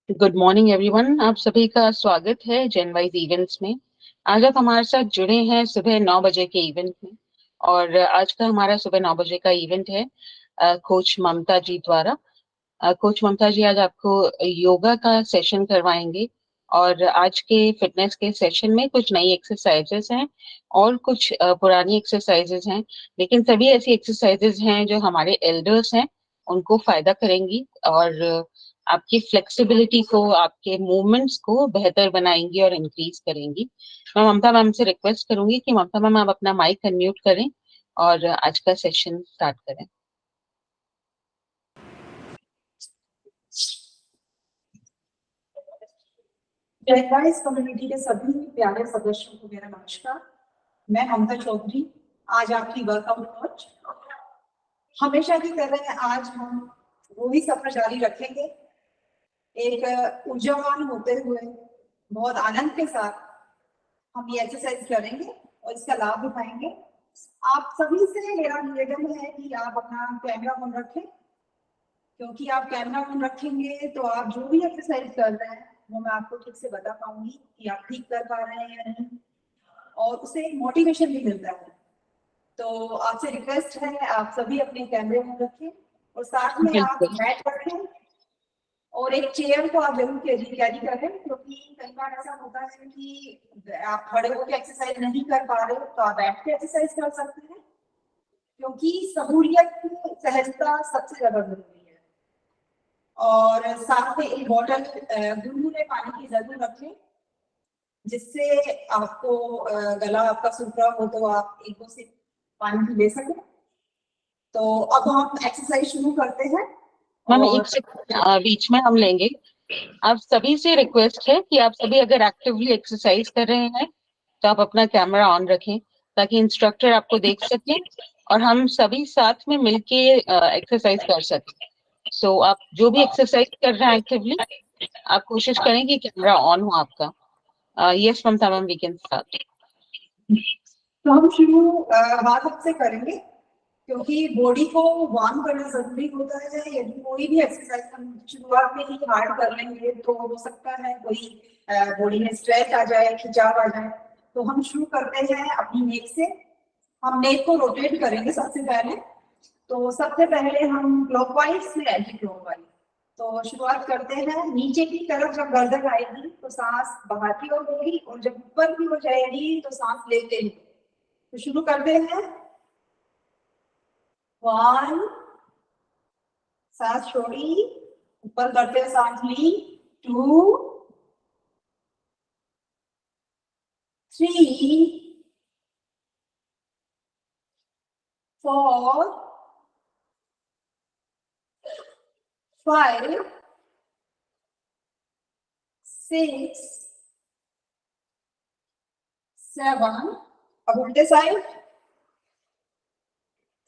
Good morning everyone. आप सभी का स्वागत है जेनवाइज इवेंट्स में। आज आप हमारे साथ जुड़े हैं सुबह 9 बजे के इवेंट में। और आज का हमारा सुबह 9 बजे का इवेंट है कोच ममता जी द्वारा। कोच ममता जी आज आपको योगा का सेशन करवाएंगे। और आज के फिटनेस के सेशन में कुछ नई एक्सरसाइजेस हैं और कुछ पुरानी एक्सरसाइजेस हैं। लेकिन सभी ऐसी एक्सरसाइजेस हैं जो हमारे एल्डर्स हैं उनको फायदा करेंगी और आपकी फ्लेक्सिबिलिटी को, आपके मूवमेंट्स को बेहतर बनाएंगी और इंक्रीज करेंगी। मैं ममता मैम से रिक्वेस्ट करूंगी कि ममता मैम आप अपना माइक अनम्यूट करें और आज का सेशन स्टार्ट करें। जेनवाइज कम्युनिटी के सभी प्यारे सदस्यों को मेरा नमस्कार। मैं ममता चौधरी, आज आपकी वर्कआउट कोच। हमेशा की तरह आज हम वही सफर जारी रखेंगे, एक ऊर्जावान होते हुए बहुत आनंद के साथ हम ये एक्सरसाइज करेंगे और इसका लाभ उठाएंगे। आप सभी से मेरा निवेदन है कि आप अपना कैमरा ऑन रखें, क्योंकि आप कैमरा ऑन रखेंगे तो आप जो भी एक्सरसाइज कर रहे हैं वो मैं आपको ठीक से बता पाऊंगी कि आप ठीक कर पा रहे हैं या नहीं, और उससे एक मोटिवेशन भी मिलता है। तो आपसे रिक्वेस्ट है आप सभी अपने कैमरे ऑन रखें और साथ में आप बिल्कुल। मैट रखें और एक चेयर को आप जरूर कैरी करें, क्योंकि कई बार ऐसा होता है कि आप खड़े होकर एक्सरसाइज नहीं कर पा रहे हो तो आप बैठ के एक्सरसाइज कर सकते हैं, क्योंकि सहूलियत की सहजता सबसे ज्यादा जरूरी है। और साथ में एक बॉटल गुनगुने पानी की जरूर रखें, जिससे आपको गला आपका सूख रहा हो तो आप एक दो सिप पानी भी ले सकें। तो अब हम एक्सरसाइज शुरू करते हैं। मैम और एक सेकंड बीच में हम लेंगे। आप सभी से रिक्वेस्ट है कि आप सभी अगर एक्टिवली एक्सरसाइज कर रहे हैं तो आप अपना कैमरा ऑन रखें ताकि इंस्ट्रक्टर आपको देख सके और हम सभी साथ में मिलके एक्सरसाइज कर सकें। सो आप जो भी एक्सरसाइज कर रहे हैं एक्टिवली, आप कोशिश करें कि कैमरा ऑन हो आपका। Yes Mamta ma'am, we can start. तो हम शुरू हाथ से करेंगे, क्योंकि बॉडी को वार्म करना जरूरी होता है। यदि कोई भी एक्सरसाइज हम शुरुआत में ही हार्ड कर लेंगे तो हो सकता है कोई बॉडी में स्ट्रेच आ जाए, खिंचाव आ जाए। तो हम शुरू करते हैं अपनी नेक से। हम नेक को रोटेट करेंगे सबसे पहले। तो सबसे पहले हम क्लॉकवाइज से एंटी क्लॉकवाइज। तो शुरुआत करते हैं, नीचे की तरफ जब गर्दन आएगी तो सांस बाहर की ओर होगी, और जब ऊपर की हो जाएगी तो सांस लेते हैं। तो शुरू करते हैं। 1, सांस छोड़ी, ऊपर करते हैं, सांस ली। 2, 3, 4, 5, 6, 7। अब उल्टे साइड।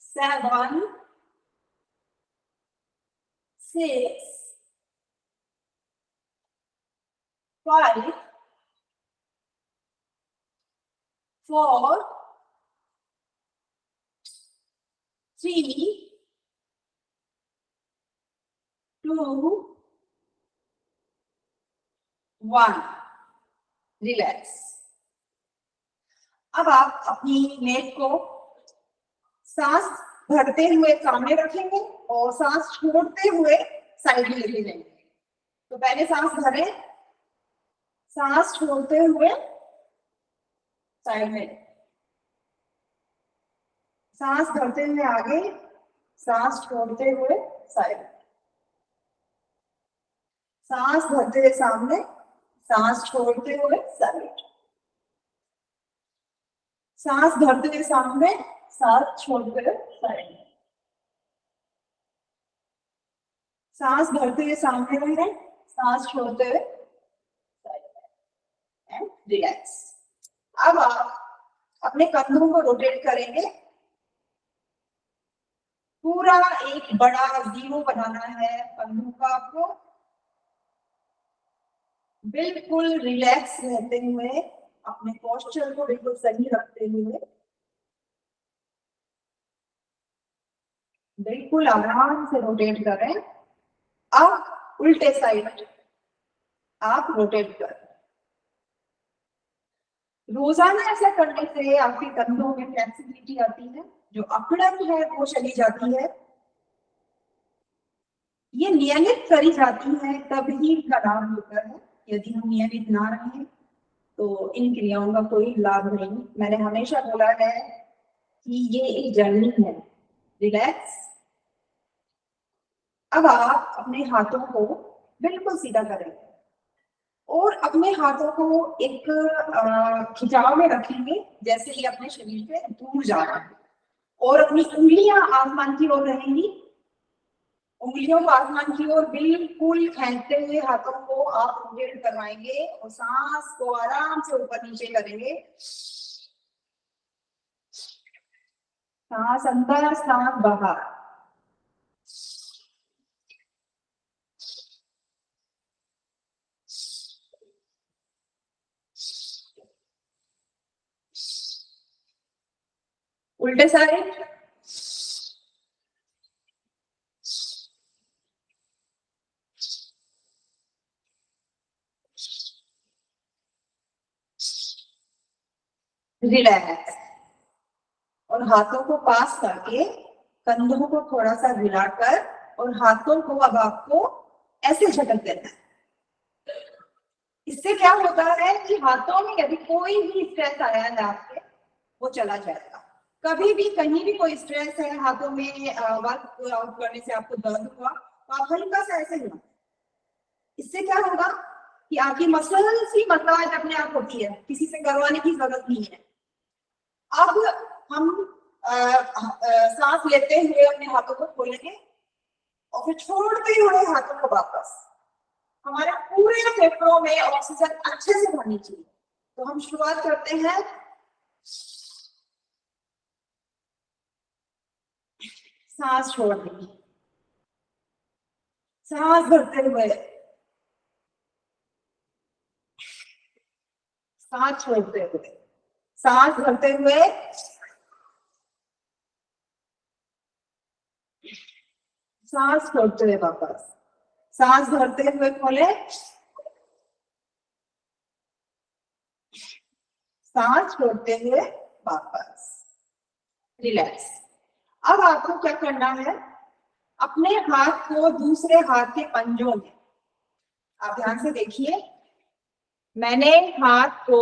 7, 6, 5, 4, 3, 2, 1। रिलैक्स। अब आप अपनी नेक को सांस भरते हुए सामने रखेंगे और सांस छोड़ते हुए साइड में लेके जाएंगे। तो पहले सांस भरें, सांस छोड़ते हुए साइड में, सांस भरते हुए आगे, सांस छोड़ते हुए साइड, सांस भरते हुए सामने, सांस छोड़ते हुए साइड, सांस भरते हुए सामने, सांस छोड़ते हुए साइड, सांस भरते हुए सामने रहे, सांस छोड़ते हुए साइड, एंड रिलैक्स। अब आप अपने कंधों को रोटेट करेंगे। पूरा एक बड़ा जीरो बनाना है कंधों का आपको, बिल्कुल रिलैक्स रहते हुए, अपने पोस्चर को बिल्कुल सही रखते हुए, बिल्कुल आराम से रोटेट करें। अब उल्टे साइड। आप रोटेट कर। रोजाना ऐसा करने से आपके कंधों में फ्लेक्सिबिलिटी आती है, जो अकड़न है वो चली जाती है। ये नियमित करी जाती है तब ही इनका लाभ होता है। यदि हम नियमित ना रहें तो इन क्रियाओं का कोई लाभ नहीं। मैंने हमेशा बोला है कि ये एक जर्नी है। रिलैक्स। अब आप अपने हाथों को बिल्कुल सीधा करेंगे और अपने हाथों को एक खिंचाव में रखेंगे, जैसे ये अपने शरीर से दूर जा रहा है, और अपनी उंगलियां आसमान की ओर रहेंगी। उंगलियों को आसमान की ओर बिल्कुल खींचते हुए हाथों को आप रोटेट करवाएंगे और सांस को आराम से ऊपर नीचे करेंगे। सांस अंदर, सांस बाहर। उल्टे साइड। रिलैक्स। और हाथों को पास करके कंधों को थोड़ा सा हिलाकर और हाथों को अब आपको ऐसे झटक देना है। इससे क्या होता है कि हाथों में यदि कोई भी स्ट्रेस आया है आपके, वो चला जाएगा। कभी भी कहीं भी कोई स्ट्रेस है हाथों में, वर्क आउट करने से आपको दर्द हुआ, तो आप हल्का सा ऐसे हिलाओ। इससे क्या होगा कि आपकी मसल्स ही मसाज अपने आप होती है, किसी से करवाने की जरूरत नहीं है। अब हम सांस लेते हुए अपने हाथों को खोलेंगे और फिर छोड़ते हुए हाथों को वापस। हमारे पूरे फेफड़ों में ऑक्सीजन अच्छे से भरनी चाहिए। तो हम शुरुआत करते हैं। सांस छोड़ देंगे, सांस भरते हुए, सांस छोड़ते हुए, सांस भरते हुए, सांस छोड़ते हुए वापस, सांस भरते हुए खोले, सांस छोड़ते हुए वापस। रिलैक्स। अब आपको क्या करना है, अपने हाथ को दूसरे हाथ के पंजों में, आप ध्यान से देखिए, मैंने हाथ को,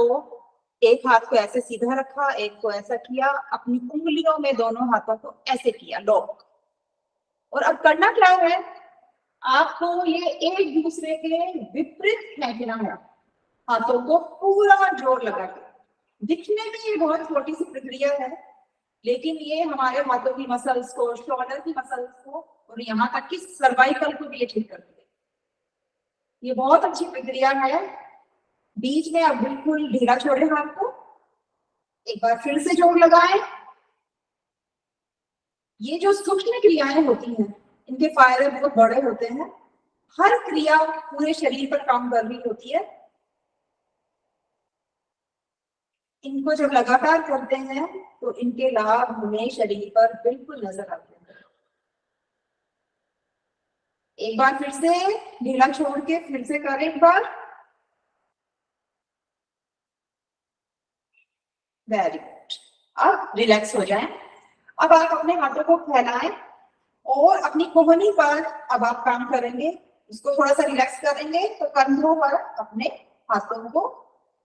एक हाथ को ऐसे सीधा रखा, एक को ऐसा किया, अपनी उंगलियों में दोनों हाथों को ऐसे किया लॉक। और अब करना क्या है, आपको ये एक दूसरे के विपरीत फेंकना है, हाथों को पूरा जोर लगा के। दिखने में ये बहुत छोटी सी प्रक्रिया है, लेकिन ये हमारे हाथों की मसल्स को, शोल्डर की मसल्स को और यहाँ तक कि सर्वाइकल को भी ये ठीक करती है। ये बहुत अच्छी प्रक्रिया है। बीच में आप बिल्कुल ढीला छोड़े हाथ को, एक बार फिर से जोर लगाएं। ये जो सूक्ष्म क्रियाएं होती हैं, इनके फायदे बहुत बड़े होते हैं। हर क्रिया पूरे शरीर पर काम कर रही होती है। इनको जब लगातार करते हैं तो इनके लाभ हमें शरीर पर बिल्कुल नजर आते हैं। एक बार फिर से ढीला छोड़ के फिर से करें एक बार। Very good. अब रिलैक्स हो जाएं। अब आप अपने हाथों को फैलाएं और अपनी कोहनी पर अब आप काम करेंगे, इसको थोड़ा सा रिलैक्स करेंगे तो कंधों पर अपने हाथों को,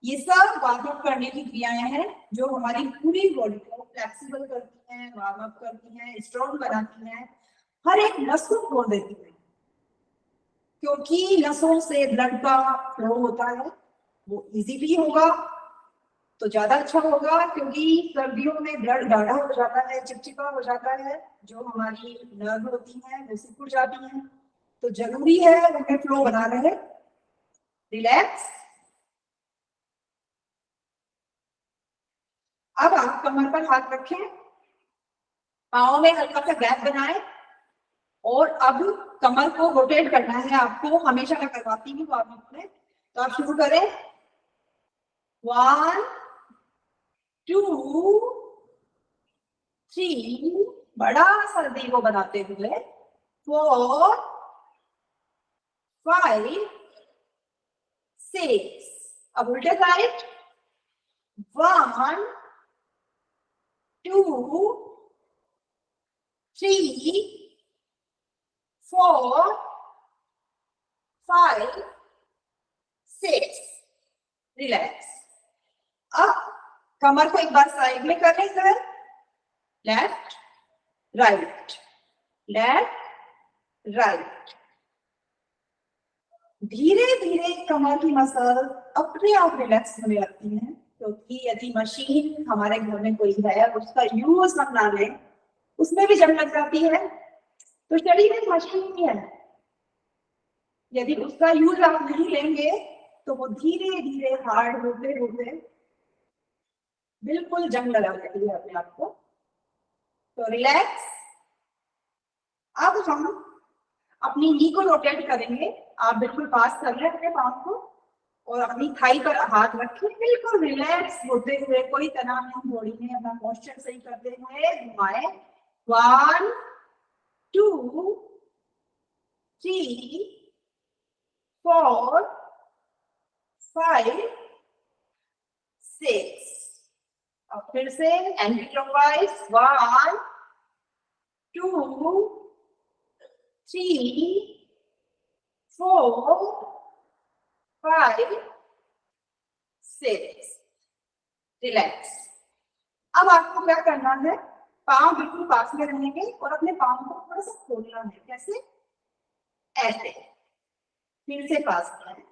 ये सब वार्म अप करने की क्रियाएं हैं जो हमारी पूरी बॉडी को फ्लेक्सिबल करती हैं, वार्म अप करती हैं, स्ट्रॉन्ग बनाती हैं, हर एक नस को खोल देती है। क्योंकि नसों से ब्लड का फ्लो होता है, वो इजीली होगा तो ज्यादा अच्छा होगा। क्योंकि सर्दियों में ब्लड गाढ़ा हो जाता है, चिपचिपा हो जाता है, जो हमारी नर्व होती है वो सिकुड़ जाती है, तो जरूरी है उनमें फ्लो बना रहे। रिलैक्स। अब आप कमर पर हाथ रखें, पाँव में हल्का सा गैप बनाएं और अब कमर को रोटेट करना है आपको। हमेशा मैं करवाती हूँ वार्म अप में, तो आप शुरू करें। 1 2 3, बड़ा सा वी को बनाते हुए, 4 5 6. अब उल्टे साइड 1 2 3 4 5 6. रिलैक्स। अब कमर को एक बार साइड में कर लें sir, left right left right. धीरे धीरे कमर की मसल अपने आप रिलैक्स होने लगती है, क्योंकि यदि मशीन हमारे घर में कोई है उसका यूज हम ना लें, उसमें भी जंग लग जाती है। तो शरीर एक मशीन ही है, यदि उसका यूज आप नहीं लेंगे तो वो धीरे धीरे हार्ड होते होते बिल्कुल जंग लगा देती है अपने आप को। तो रिलैक्स। अब हम अपनी नी को रोटेट करेंगे। आप बिल्कुल पास कर लें अपने पाँव को और अपनी थाई पर हाथ रखें, बिल्कुल रिलैक्स होते हुए, कोई तनाव नहीं बॉडी में, अपना पोस्चर सही करते हुए घुमाए। 1 2 3 4 5 6। अब फिर से एंटी क्लॉकवाइज 1 2 3 4 5 6। रिलैक्स। अब आपको क्या करना है, पांव बिल्कुल पास में रहेंगे और अपने पांव को थोड़ा सा खोलना है। कैसे? ऐसे। फिर से पास करें,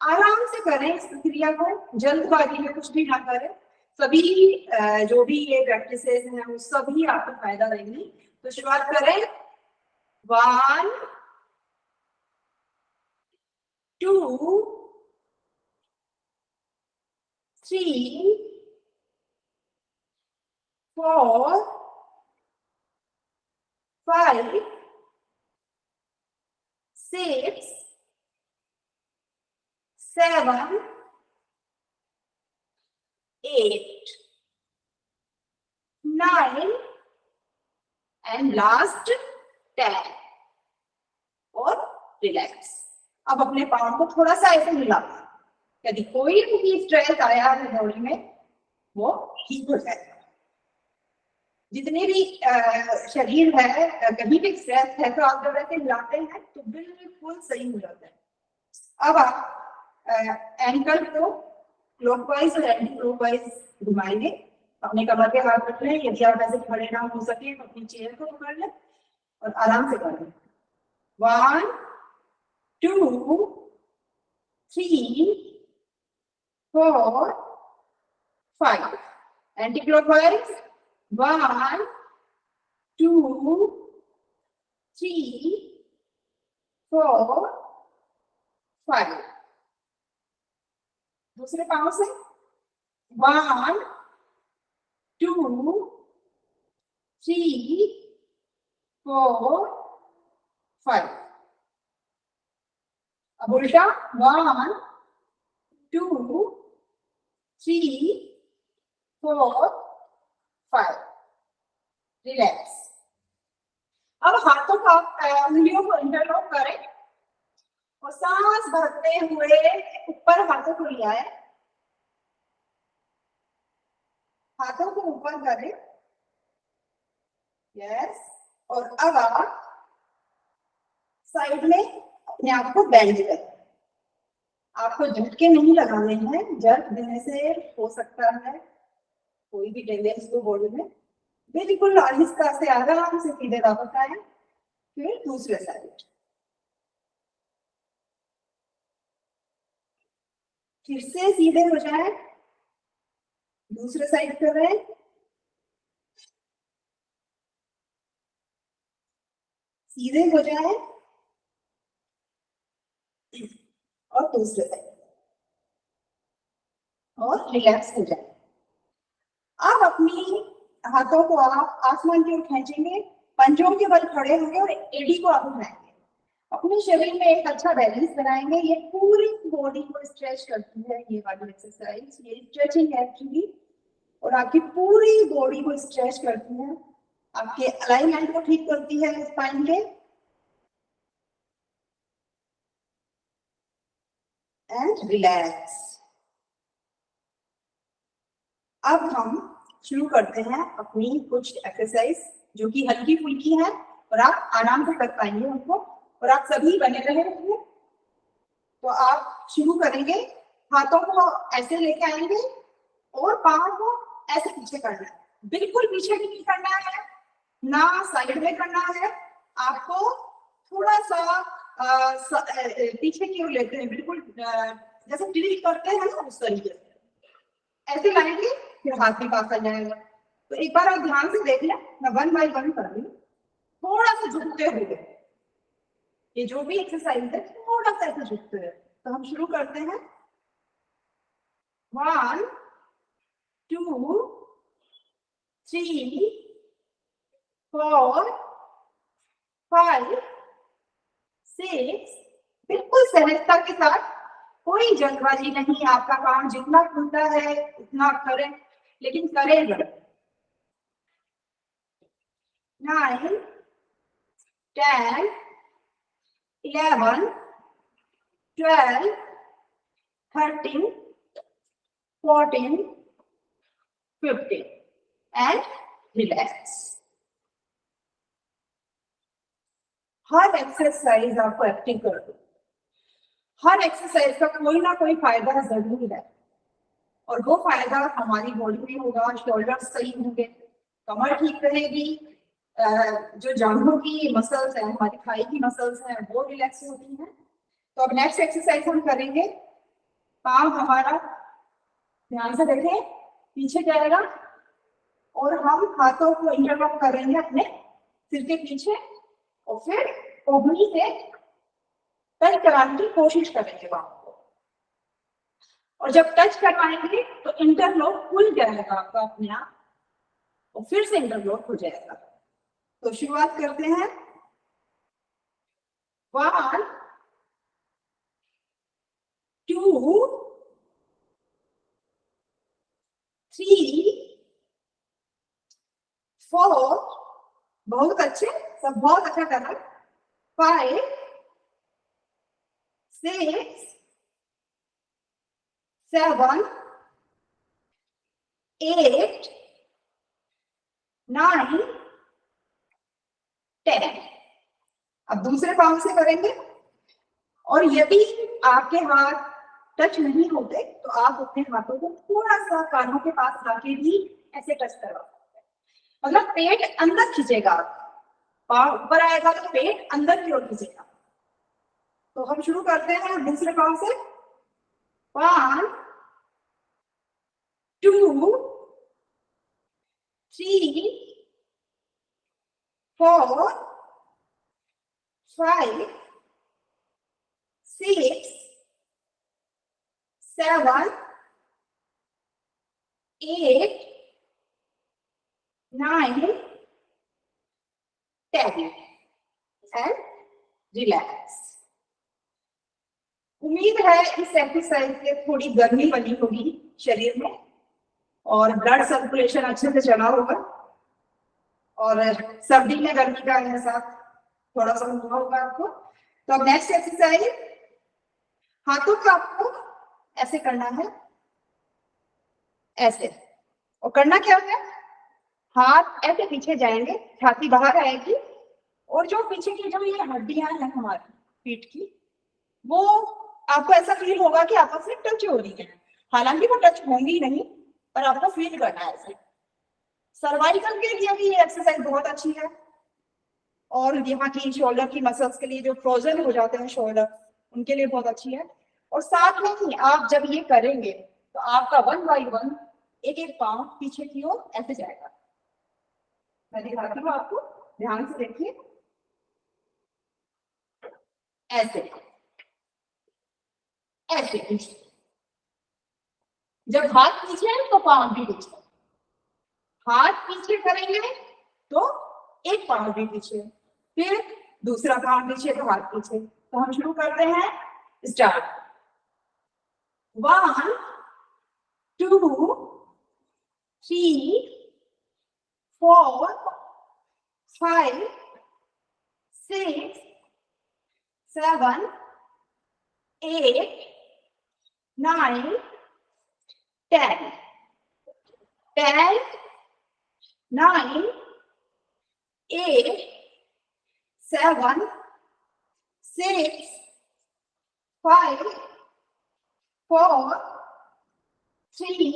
आराम से करें इस क्रिया को, जल्दबाजी में कुछ भी ना करें। सभी जो भी ये प्रैक्टिसेस हैं वो सभी आपको फायदा देंगी। तो शुरुआत करें 1 2 3 4 5 6 7 8 9 एंड लास्ट 10 और रिलैक्स। अब अपने पाँव को थोड़ा सा ऐसे हिला, यदि कोई भी स्ट्रेस आया है बॉडी में वो ठीक हो जाएगा। जितने भी शरीर है, कहीं भी स्ट्रेस है तो आप जब ऐसे हिलाते हैं तो बिल्कुल सही हो जाता है। अब आप एंकल को क्लॉकवाइज और एंटी क्लॉकवाइज घुमाएंगे। अपने कमर पे हाथ रख लें, यदि आप ऐसे खड़े ना हो सके तो अपनी चेयर को पकड़ लें और आराम से कर लें। 1 2 3 4 5 एंटी क्लॉकवाइज 1 2 3 4 5। दूसरे पांव से 1 2 3 4 5। अब उल्टा 1 2 3 4 5। रिलैक्स। अब हाथों का उंगलियों को इंटरलॉक करें और सांस भरते हुए ऊपर हाथों को ले आए, हाथों को ऊपर करें। यस। और अब आप साइड में अपने आप को बेंड करें। आपको झटके नहीं लगाने हैं, झटक देने से हो सकता है कोई भी डैमेज हो बॉडी में। बिल्कुल आहिस्ता से आराम से सीधे वापस आए। फिर दूसरे साइड, फिर से सीधे हो जाए, दूसरे साइड कर रहे हैं, सीधे हो जाए और दूसरे साइड और रिलैक्स हो जाए। अब अपनी हाथों को आप आसमान की ओर खींचेंगे, पंजों के बल खड़े होंगे और एडी को आप उठाएंगे। अपने शरीर में एक अच्छा बैलेंस बनाएंगे। ये पूरी बॉडी को स्ट्रेच करती है ये वाली एक्सरसाइज, ये स्ट्रेचिंग एक्चुअली, और आपकी पूरी बॉडी को स्ट्रेच करती है, आपके अलाइनमेंट को ठीक करती है स्पाइन के। And relax. अब हम शुरू करते हैं अपनी कुछ एक्सरसाइज जो कि हल्की फुल्की है और आप आराम से कर पाएंगे उनको, और आप सभी बने रहेंगे। तो आप शुरू करेंगे, हाथों को ऐसे लेके आएंगे और पाँव को ऐसे पीछे करना है, बिल्कुल पीछे भी नहीं करना है, ना साइड में करना है। आपको थोड़ा सा पीछे की ओर लेते हैं, बिल्कुल जैसे टिल्ट करते हैं ना उस तरीके से ऐसे लाएंगे, फिर हाथ भी पास आ जाएगा। तो एक बार आप ध्यान से देख लें, मैं 1 बाय 1 कर रही हूँ, थोड़ा सा झुकते हुए। ये जो भी एक्सरसाइज है थोड़ा सा ऐसे झुकते हुए। तो हम शुरू करते हैं। 1 2 3 4 5 6। बिल्कुल सहजता के साथ, कोई जल्दबाजी नहीं। आपका काम जितना खुलता है उतना करें, लेकिन करें जरूर। 9 10 11 12 13 14 15 एंड रिलैक्स। हर एक्सरसाइज आपको एक्टिव कर दो। हर एक्सरसाइज का कोई ना कोई फायदा जरूर है, और वो फायदा हमारी बॉडी में होगा। शोल्डर सही होंगे, कमर ठीक रहेगी, जो जांघों की मसल्स हैं, हमारी थाई की मसल्स हैं, वो रिलैक्स होती हैं। तो अब नेक्स्ट एक्सरसाइज हम करेंगे। पाँव हमारा, ध्यान से देखें, पीछे जाएगा और हम हाथों को इंटरलॉक करेंगे अपने सिर के पीछे, और फिर ओढ़नी से टच कराने की कोशिश करेंगे पाँव को। और जब टच करवाएंगे तो इंटरलॉक खुल जाएगा आपका अपने आप, और फिर से इंटरलॉक हो जाएगा। तो शुरुआत करते हैं। 1 2 3 4, बहुत अच्छे, सब बहुत अच्छा कर रहे हैं। 5 6 7 8 9 10। अब दूसरे पाँव से करेंगे, और यदि आपके हाथ टच नहीं होते तो आप अपने हाथों को थोड़ा सा कानों के पास लाके भी ऐसे टच करवा सकते हैं। मतलब पेट अंदर खींचेगा, पाँव ऊपर आएगा तो पेट अंदर की ओर खींचेगा। तो हम शुरू करते हैं दूसरे पाँव से। 1 2 3 4 5 6 7 8 9 10 एंड रिलैक्स। उम्मीद है इस एक्सरसाइज से थोड़ी गर्मी बनी होगी शरीर में, और ब्लड सर्कुलेशन अच्छे से चला होगा, और सर्दी में गर्मी का एहसास थोड़ा सा हुआ होगा आपको। तो अब नेक्स्ट एक्सरसाइज, हाथों को आपको ऐसे करना है, ऐसे। और करना क्या है, हाथ ऐसे पीछे जाएंगे, छाती बाहर आएगी, और जो पीछे की जो ये हड्डियां हैं हमारी पीठ की, वो आपको ऐसा फील होगा कि आपस में टच हो रही है। हालांकि वो टच होंगी नहीं, पर आपको फील करना है ऐसे। सर्वाइकल के लिए भी ये एक्सरसाइज बहुत अच्छी है, और यहाँ की शोल्डर की मसल्स के लिए, जो फ्रोजन हो जाते हैं शोल्डर, उनके लिए बहुत अच्छी है। और साथ में ही आप जब ये करेंगे तो आपका 1 बाय 1 एक एक पाँव पीछे की ओर ऐसे जाएगा। मैं दिखाती हूँ आपको, ध्यान से देखिए, ऐसे ऐसे। जब हाथ पीछे है तो पाँव भी पीछे, हाथ पीछे करेंगे तो एक पाँव भी पीछे, फिर दूसरा पाँव पीछे तो हाथ पीछे। तो हम शुरू करते हैं, स्टार्ट। 1 2 3 4 5 6 7 8 9, 10, 10, 9, 8, 7, 6, 5, 4, 3,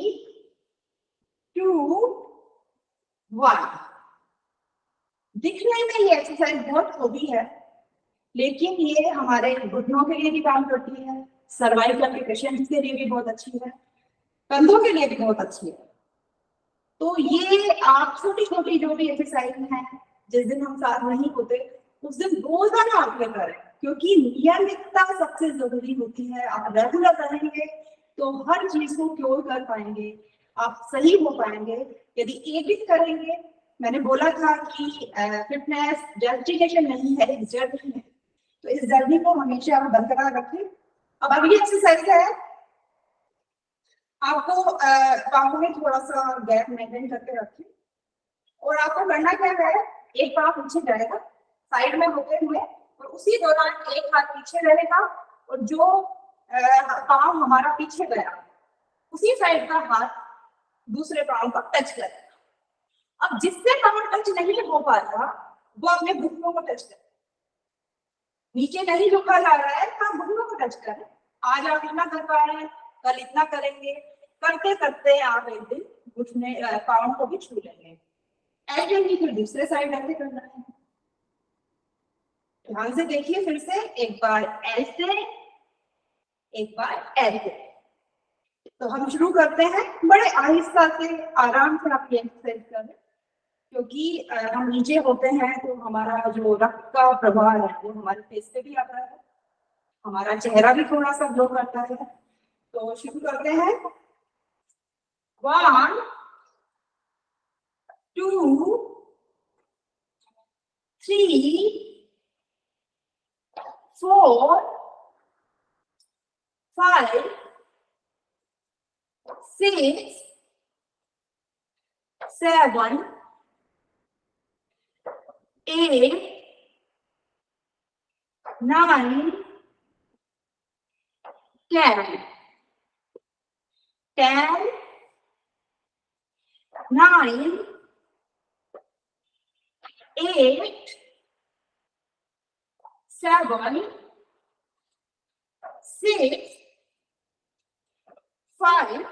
2, 1। दिखने में ये एक्सरसाइज बहुत छोटी है, लेकिन ये हमारे घुटनों के लिए भी काम करती है, सर्वाइकल के पेशेंट्स के लिए भी बहुत अच्छी है, कंधों के लिए भी बहुत अच्छी है। तो ये आप छोटी छोटी जो भी एक्सरसाइज है, जिस दिन हम साथ नहीं होते उस दिन रोजाना आप ये करें, क्योंकि नियमितता सबसे जरूरी होती है। आप रेगुलर करेंगे तो हर चीज को क्योर कर पाएंगे, आप सही हो पाएंगे। यदि एक दिन करेंगे, मैंने बोला था कि फिटनेस डेस्टिनेशन नहीं है, एक जर्नी है, तो इस जर्नी को हमेशा आप बरकरार रखें। अब अगली एक्सरसाइज है, आपको पाँव में थोड़ा सा गैप मेंटेन करके रखें और आपको करना क्या है, एक पाँव पीछे जाएगा साइड में होते हुए, और उसी दौरान एक हाथ पीछे रहेगा और जो पाँव हमारा पीछे गया उसी साइड का हाथ दूसरे पाँव का टच करेगा। अब जिससे पाँव टच नहीं हो पा रहा वो अपने घुटनों को टच करे, नीचे नहीं झुका जा रहा है तो घुटनों को टच करें। आज आप इतना कर पा रहे हैं, कल इतना करेंगे, करते करते आप एक दिन घुटने पाँव को भी छू लेंगे। ऐसे ही फिर दूसरे साइड ऐसे करना है। ध्यान से देखिए, फिर से एक बार ऐसे, एक बार ऐसे। तो हम शुरू करते हैं, बड़े आहिस्ता से आराम से आप ये एक्सरसाइज करें, क्योंकि हम नीचे होते हैं तो हमारा जो रक्त का प्रवाह है वो हमारे फेस पे भी आता है, हमारा चेहरा भी थोड़ा सा ग्लो करता है। तो शुरू करते हैं, 1, 2, 3, 4, 5, 6, 7, 8, 9, 10, 10, 9, 8, 7, 6, 5,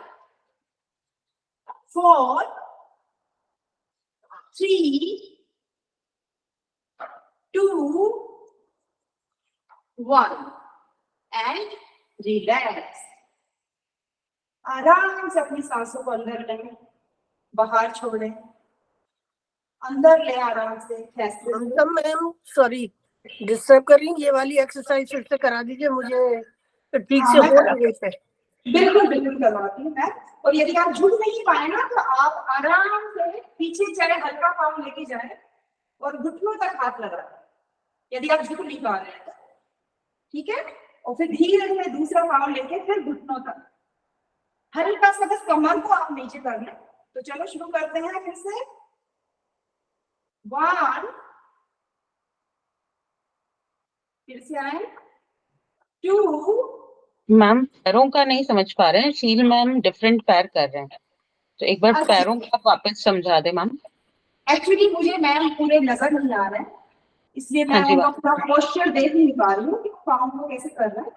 4, 3, 2, 1 and relax। आराम से अपनी सांसों को अंदर लें, बाहर छोड़ें, अंदर ले आराम से। मैम सॉरी डिस्टर्ब कर रही हूँ, ये वाली एक्सरसाइज फिर से करा दीजिए, मुझे ठीक से हो नहीं रही है। बिल्कुल बिल्कुल करवाती हूँ मैं। और यदि आप झुक नहीं पाए ना तो आप आराम से पीछे चाहे हल्का पाँव लेके जाए और घुटनों तक हाथ लगा दें, यदि आप झुक नहीं पा रहे हैं तो, ठीक है। और फिर धीरे धीरे दूसरा पाँव लेके फिर घुटनों तक, हल्का सा बस कमर को आप नीचे कर लें। तो चलो शुरू करते हैं फिर से, 1, फिर से आए, 2। मैम पैरों का नहीं समझ पा रहे हैं, शील मैम डिफरेंट पैर कर रहे हैं, तो एक बार पैरों का वापस समझा दे मैम। एक्चुअली मुझे मैम पूरे नजर नहीं आ रहा है, इसलिए मैं उनका पूरा पोस्चर देख नहीं पा रही हूँ कि पाँव को कैसे कर रहा है।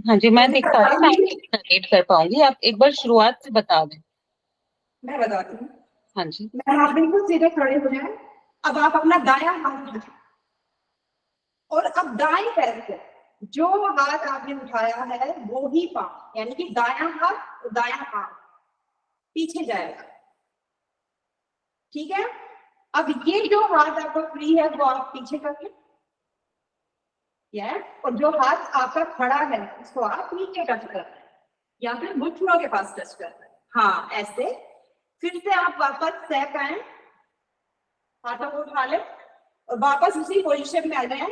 हाँ जी, मैं देख पा रही हूँ, मैं नरेट कर पाऊंगी, आप एक बार शुरुआत से बता दें। मैं बताती हूँ। हाँ जी, मैं आप बिल्कुल सीधे खड़े हो जाए। अब आप अपना दायां हाथ उठाएं और अब दाएं पैर से जो हाथ आपने उठाया है वो ही पाँव, यानी कि दायां हाथ और दायां पाँव पीछे जाएगा, ठीक है। अब ये जो हाथ आपका फ्री है वो आप पीछे करके, यस, और जो हाथ आपका खड़ा है उसको आप नीचे टच कर रहे हैं या फिर घुटनों के पास टच कर रहे हैं। हाँ ऐसे। फिर से आप वापस सेक आए, हाथों को उठा लें और वापस उसी पोजीशन में आ जाए।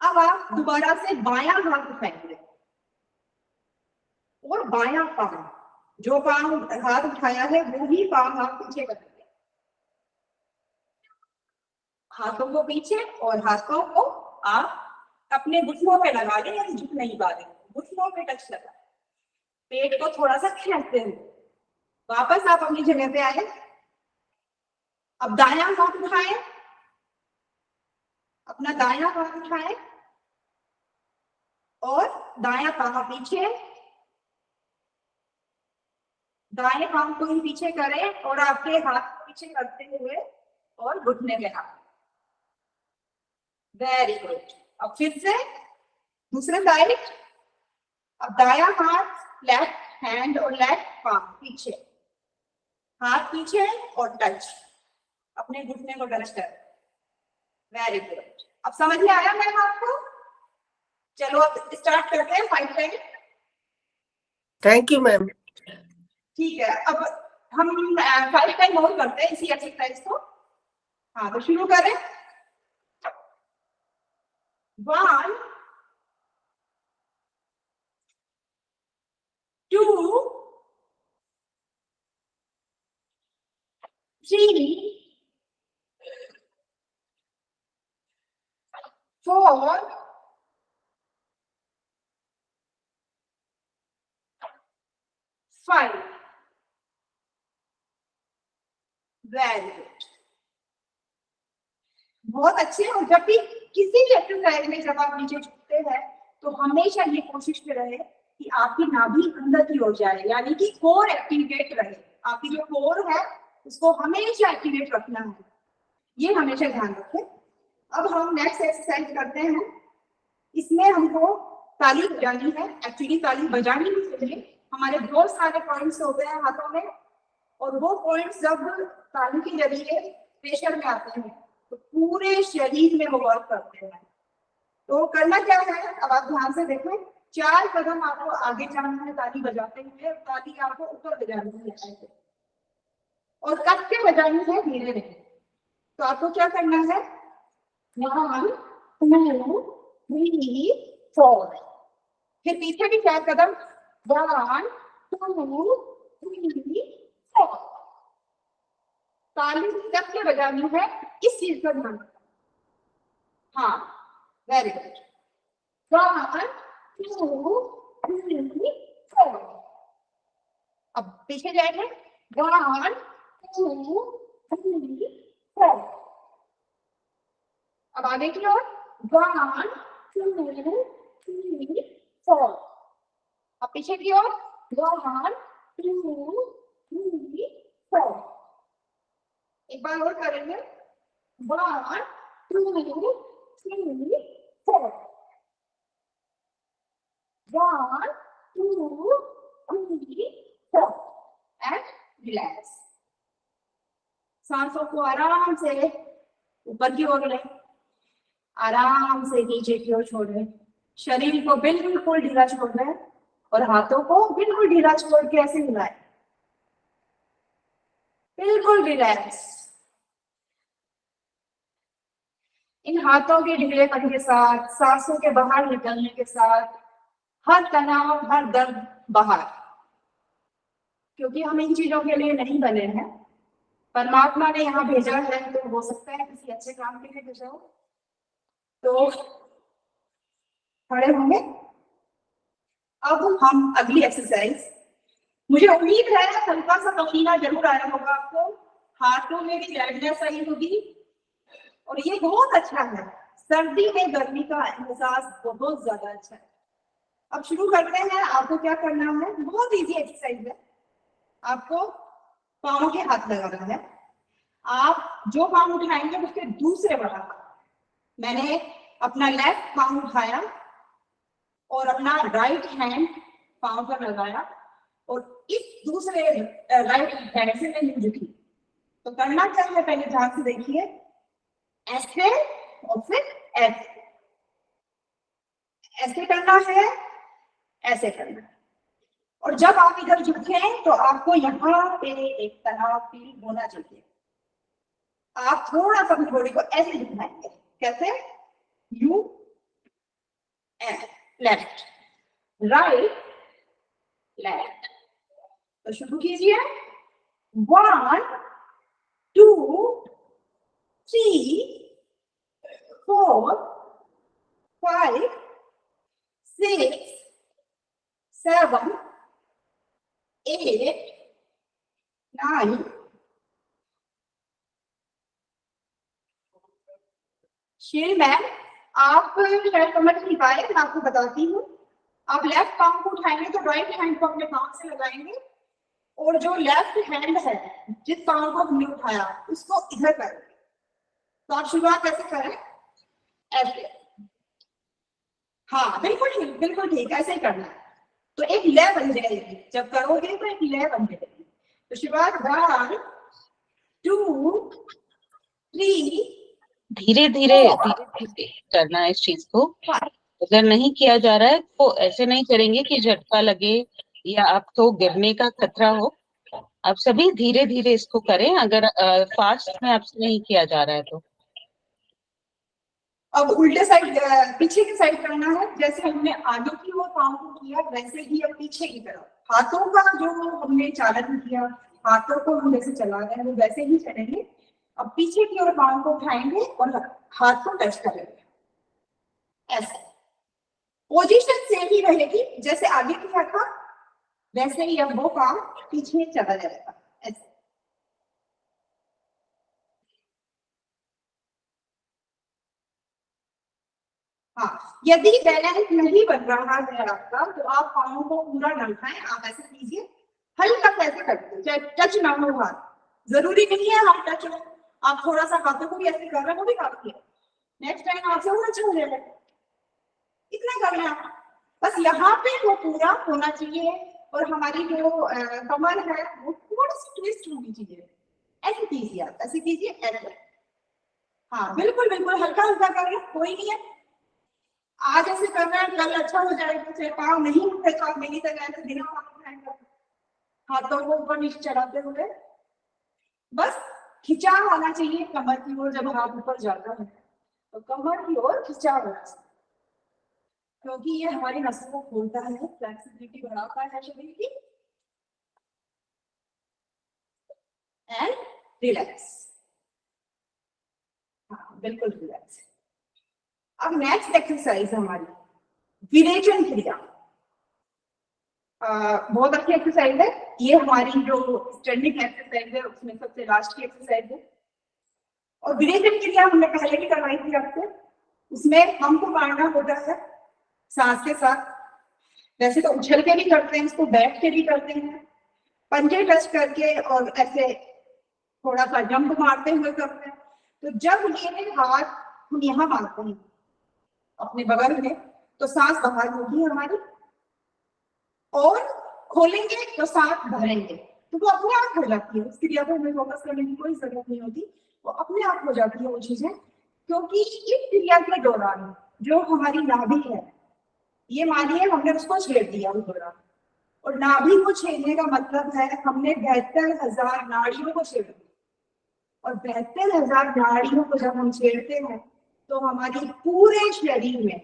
अब आप दोबारा से बायां हाथ उठाएंगे और बायां पाँव, जो पाँव हाथ उठाया है वो ही पाँव आप पीछे करेंगे, हाथों को पीछे और हाथों को आप अपने घुटनों पे लगा लें, यानी झुक नहीं पा रहे, घुटनों पे टच लगा। पेट को थोड़ा सा खींचते हुए वापस आप अपनी जगह पे आए। अब दायां हाथ उठाएं, अपना दायां हाथ उठाएं और दायां पांव पीछे, दाएं पांव को ही पीछे करें और आपके हाथ को पीछे करते हुए और घुटने पे हाथ। Very good. अब फिर से दूसरे साइड। अब दायां हाथ, लेफ्ट हैंड और लेफ्ट पाम पीछे, हाथ पीछे और टच, अपने घुटने को टच कर। Very good. अब समझ में आया मैम आपको? चलो अब स्टार्ट करते हैं 5 टाइम। Thank you ma'am. ठीक है, अब हम 5 टाइम और करते हैं इसी एक्सरसाइज को। हाँ तो शुरू करें। 1 2 3 4 5। वेरी गुड, बहुत अच्छे। और जब भी किसी भी एक्सरसाइज में जब आप नीचे झुकते हैं तो हमेशा ये कोशिश करें कि आपकी नाभि अंदर की ओर जाए, यानी कि कोर एक्टिवेट रहे। आपकी जो कोर है उसको हमेशा एक्टिवेट रखना है, ये हमेशा ध्यान रखें। अब हम नेक्स्ट एक्सरसाइज करते हैं। इसमें हमको ताली बजानी है। एक्चुअली ताली बजानी नहीं चाहिए, हमारे बहुत सारे पॉइंट्स होते हैं हाथों में और वो पॉइंट्स जब ताली के जरिए प्रेशर में आते हैं तो पूरे शरीर में वो वर्क करते हैं। तो करना क्या है, अब आप ध्यान से देखें। 4 कदम आपको आगे जाना है ताली बजाते हुए, ताली आपको ऊपर बजानी है ऐसे, और कस के बजानी है धीरे धीरे। तो आपको क्या करना है, 1 2 3 4, फिर पीछे भी 4 कदम, 1 2 3 4। ताली कस के बजानी है, इस चीज पर ध्यान। हाँ वेरी गुड। 1 2 3 4। अब पीछे जाएंगे, 1 2 3 4। अब आगे की ओर, 1 2 3 4। अब पीछे की ओर, 1 2 3 4। एक बार और करेंगे, 1 2 3 4। 1 2 3 4 एंड रिलैक्स। सांसों को आराम से ऊपर की ओर लें, आराम से नीचे की ओर छोड़ें, शरीर को बिल्कुल ढीला छोड़ दें और हाथों को बिल्कुल ढीला छोड़ के ऐसे हिलाएं, बिल्कुल रिलैक्स। इन हाथों के ढीलेपन के साथ, सांसों के बाहर निकलने के साथ, हर तनाव, हर दर्द बाहर। क्योंकि हम इन चीजों के लिए नहीं बने हैं, परमात्मा ने यहाँ भेजा है, तो हो सकता है किसी अच्छे काम के लिए भेजा हो। तो खड़े होंगे। अब हम अगली एक्सरसाइज, मुझे उम्मीद है हल्का सा पसीना जरूर आया होगा आपको, हाथों में भी रेडनेस आई होगी, और ये बहुत अच्छा है। सर्दी में गर्मी का एहसास बहुत ज्यादा अच्छा है। अब शुरू करते हैं। आपको क्या करना है, बहुत इजी एक्सरसाइज है। आपको पाँव के हाथ लगाना है। आप जो पाँव उठाएंगे उसके दूसरे बराबर। मैंने अपना लेफ्ट पाँव उठाया और अपना राइट हैंड पाँव पर लगाया और इस दूसरे राइट हैंड से मैं यूं झुकी। तो करना क्या है, पहले ध्यान से देखिए, ऐसे और फिर ऐसे, ऐसे करना है, ऐसे करना है। और जब आप इधर झुके तो आपको यहाँ पे एक तनाव फील होना चाहिए। आप थोड़ा सा अपनी बॉडी को ऐसे झुकाएंगे, कैसे, यू, लेफ्ट राइट लेफ्ट। तो शुरू कीजिए, 1 2 3 4 5 6 7 8, 9, शील मैम आप शायद समझ नहीं पाए, मैं आपको बताती हूँ। आप लेफ्ट पाम को उठाएंगे तो राइट हैंड को अपने पाम से लगाएंगे और जो लेफ्ट हैंड है जिस पाम को हमने उठाया उसको इधर करेंगे। तो आप शुरुआत कैसे करें? ऐसे। हाँ बिल्कुल ठीक, बिल्कुल ठीक, ऐसे ही करना है। तो एक ले बन जाएगी, जब करोगे तो एक ले बन जाएगी। तो शुरुआत 1, 2, 3, धीरे धीरे करना है इस चीज को। अगर नहीं किया जा रहा है तो ऐसे नहीं करेंगे कि झटका लगे या आपको गिरने का खतरा हो। आप सभी धीरे धीरे इसको करें, अगर फास्ट में आपसे नहीं किया जा रहा है तो। अब उल्टे साइड, पीछे की साइड करना है। जैसे हमने आगे की ओर पाँव को किया वैसे ही अब पीछे की तरफ हाथों का जो हमने चालन किया, हाथों को हम जैसे चला रहे हैं वो वैसे ही चलेंगे। अब पीछे की ओर पाँव को उठाएंगे और हाथ को टच करेंगे ऐसे। पोजीशन सेम ही रहेगी, जैसे आगे किया था वैसे ही अब वो काम पीछे चला जाएगा ऐसे। हाँ, यदि बैलेंस नहीं बन रहा है आपका तो आप पाँव को पूरा न उठाएं, आप ऐसे कीजिए, हल्का सा ऐसे करते, चाहे टच ना हो हाथ, जरूरी नहीं है आप टच हो, आप थोड़ा सा हाथों को भी ऐसे कर रहे हैं वो भी काफी है। नेक्स्ट टाइम आपसे और अच्छा हो जाएगा, इतना कर रहे हैं आप। बस यहाँ पे वो पूरा होना चाहिए और हमारी जो कमर है वो थोड़ी सी ट्विस्ट होनी चाहिए। ऐसे कीजिए, आप ऐसे कीजिए, ऐसे। हाँ बिल्कुल बिल्कुल, हल्का हल्का करिए, कोई नहीं है। आज ऐसे करना है, कल अच्छा हो जाएगा। चाहे पाँव नहीं उठे तो आप मेरी तरह ऐसे बिना पाँव उठाएंगे, हाथों को ऊपर नीचे चढ़ाते हुए बस खिंचाव आना चाहिए कमर की ओर। जब हाथ ऊपर जाता है तो कमर की ओर खिंचाव आना चाहिए, क्योंकि ये हमारी नसों को खोलता है, फ्लेक्सिबिलिटी बढ़ाता है शरीर की। एंड रिलैक्स, हाँ बिल्कुल रिलैक्स। अब नेक्स्ट एक्सरसाइज हमारी विरेचन क्रिया। बहुत अच्छी एक्सरसाइज है ये, हमारी जो स्टैंडिंग एक्सरसाइज है उसमें सबसे लास्ट की एक्सरसाइज है। और विरेचन क्रिया हमने पहले भी करवाई थी आपसे, उसमें हमको मारना होता है सांस के साथ। वैसे तो उछल के भी करते हैं इसको, बैठ के भी करते हैं, पंजे टच करके और ऐसे थोड़ा सा जंप मारते हुए करते हैं। तो जब ये हाथ हम यहाँ मारते हैं अपने बगल में तो सांस बाहर होगी हमारी, और खोलेंगे तो सांस भरेंगे तो वो अपने आप हो जाती है। उस क्रिया पर हमें फोकस करने की कोई जरूरत नहीं होती, वो अपने आप हो जाती है वो चीजें। क्योंकि इस क्रिया के दौरान जो हमारी नाभि है, ये मानिए हमने उसको छेड़ दिया उस दौरान, और नाभि को छेड़ने का मतलब है हमने 72,000 नाड़ियों को छेड़ दिया। और 72,000 नाड़ियों को जब हम छेड़ते हैं तो हमारी पूरे शरीर में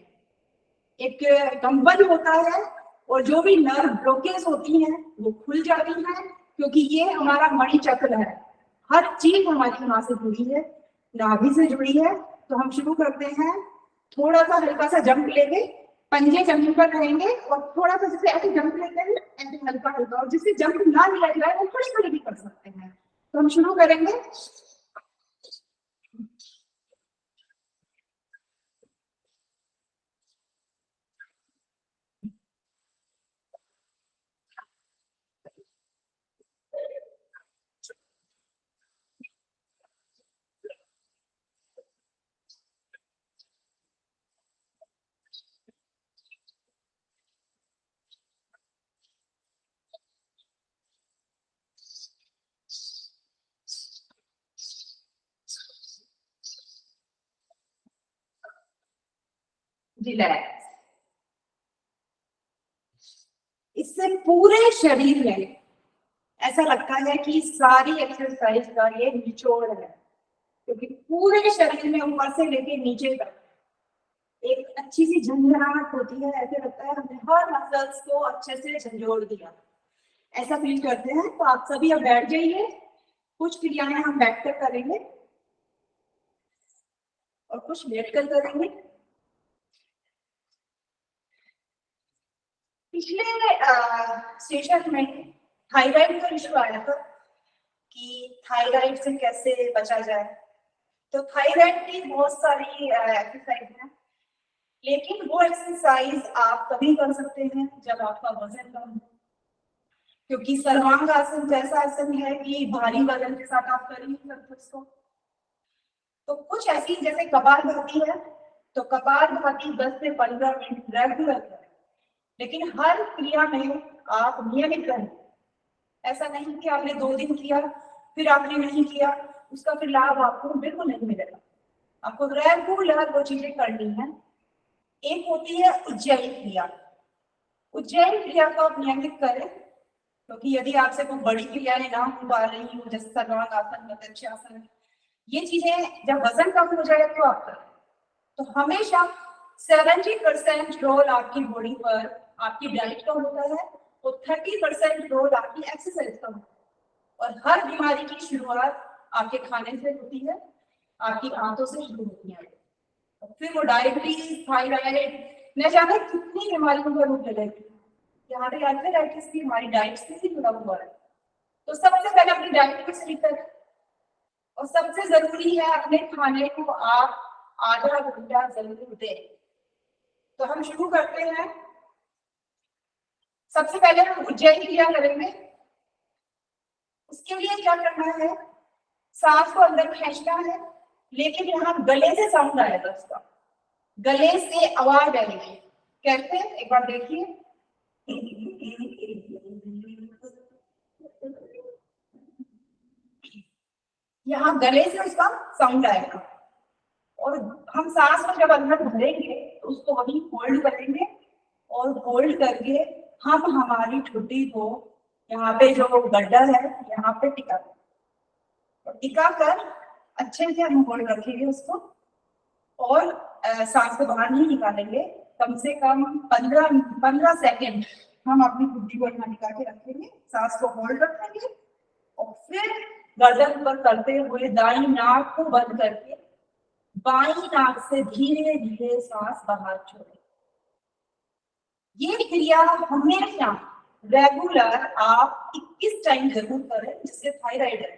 एक कंपन होता है और जो भी नर्व ब्लॉकेज होती हैं वो खुल जाती हैं, क्योंकि ये हमारा मणि चक्र है। हर चीज हमारी वहां से जुड़ी है, नाभि से जुड़ी है। तो हम शुरू करते हैं, थोड़ा सा हल्का सा जंप लेंगे, पंजे जमीन पर रहेंगे और थोड़ा सा जैसे ऐसे जंप लेते हैं ऐसे हल्का हल्का, और जिससे जंप ना लिया जाए वो थोड़ी थोड़ी भी कर सकते हैं। तो हम शुरू करेंगे। रिलैक्स, इससे पूरे शरीर में ऐसा लगता है कि सारी एक्सरसाइज का ये निचोड़ है, क्योंकि पूरे शरीर में ऊपर से लेके नीचे तक एक अच्छी सी झंझनाहट होती है। ऐसे लगता है हमने हर मसल्स को अच्छे से झंझोड़ दिया, ऐसा फील करते हैं। तो आप सभी अब बैठ जाइए, कुछ क्रियाएं हम बैठकर करेंगे और कुछ लेटकर करेंगे। पिछले सेशन में थायराइड का इशू आया था कि थायराइड से कैसे बचा जाए। तो थायराइड की बहुत सारी एक्सरसाइज है, लेकिन वो एक्सरसाइज आप तभी कर सकते हैं जब आपका वजन कम हो, क्योंकि सर्वांग आसन जैसा आसन है कि भारी वजन के साथ आप कर ही नहीं सकते उसको। तो कुछ ऐसी जैसे कपालभाति है, तो कपालभाति 10 से 15 मिनट रेगुलर करें, लेकिन हर क्रिया में आप नियमित करें। ऐसा नहीं कि आपने 2 दिन किया फिर आपने नहीं किया, उसका फिर लाभ आपको बिल्कुल नहीं मिलेगा। आपको रेगुलर वो चीजें करनी है। एक होती है उज्जैन क्रिया। उज्जैन क्रिया को आप नियमित करें, क्योंकि यदि आपसे कोई बड़ी क्रियाएं ना हो पा रही हो, जैसे सर्वांग आसन, मत्स्यासन, ये चीजें जब वजन कम हो जाए तो आप करें। तो हमेशा 70% रोल आपकी बॉडी पर आपकी डाइट का होता है और 30% रोल आपकी एक्सरसाइज का होता है। और हर बीमारी की शुरुआत आपके खाने से होती है, आपकी आंतों से शुरू होती है। फिर वो डायबिटीज, थायराइड, न जाने कितनी बीमारियों का रूप ले लेती है। यहाँ पे आर्थराइटिस भी हमारी डाइट से ही जुड़ा हुआ है। तो सबसे पहले अपनी डाइट को सही करें, और सबसे जरूरी है अपने खाने को आप आधा घंटा जरूर दें। तो हम शुरू करते हैं। सबसे पहले हम उज्जैन क्रिया करेंगे। उसके लिए क्या करना है, सांस को अंदर खींचना है, लेकिन यहाँ गले से साउंड आएगा, उसका गले से आवाज आएगी। कैसे, एक बार देखिए। यहाँ गले से उसका साउंड आएगा, और हम सांस को जब अंदर भरेंगे तो उसको वही होल्ड करेंगे, और होल्ड करके हम हमारी ठुड्डी को यहाँ पे जो गड्ढा है यहाँ पे टिका देंगे, और टिका कर अच्छे से हम होल्ड रखेंगे उसको, और सांस को बाहर नहीं निकालेंगे। कम से कम 15 सेकेंड हम अपनी ठुड्डी को यहाँ टिका के रखेंगे, सांस को होल्ड रखेंगे, और फिर गर्दन पर करते हुए दाईं नाक को बंद करके बाईं नाक से धीरे धीरे सांस बाहर छोड़ें। ये क्रिया हमेशा रेगुलर आप 21 टाइम जरूर करें, जिससे थायराइड है,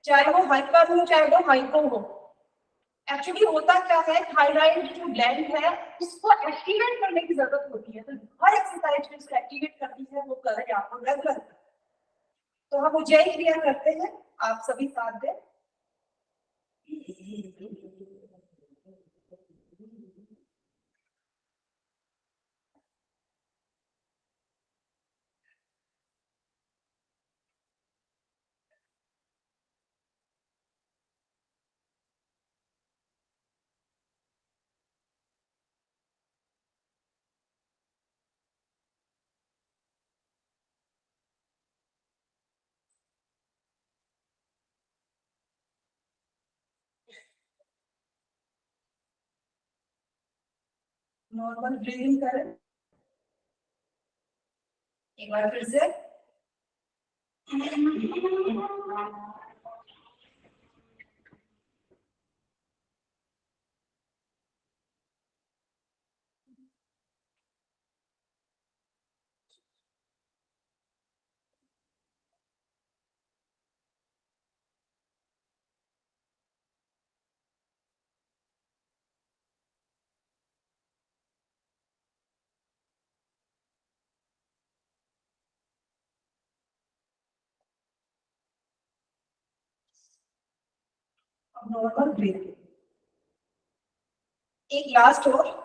चाहे वो हाइपर हो चाहे वो हाइपो हो। एक्चुअली होता क्या है, थायराइड जो ग्लैंड है उसको एक्टिवेट करने की जरूरत होती है, तो हर एक्सरसाइज में उसको एक्टिवेट करती है, वो करें आपको रेगुलर। तो हम उज्जैन क्रिया करते हैं, आप सभी साथ दें। नॉर्मल ब्रीदिंग करें, एक बार फिर से। नॉर्मल ब्रीदिंग, एक लास्ट और।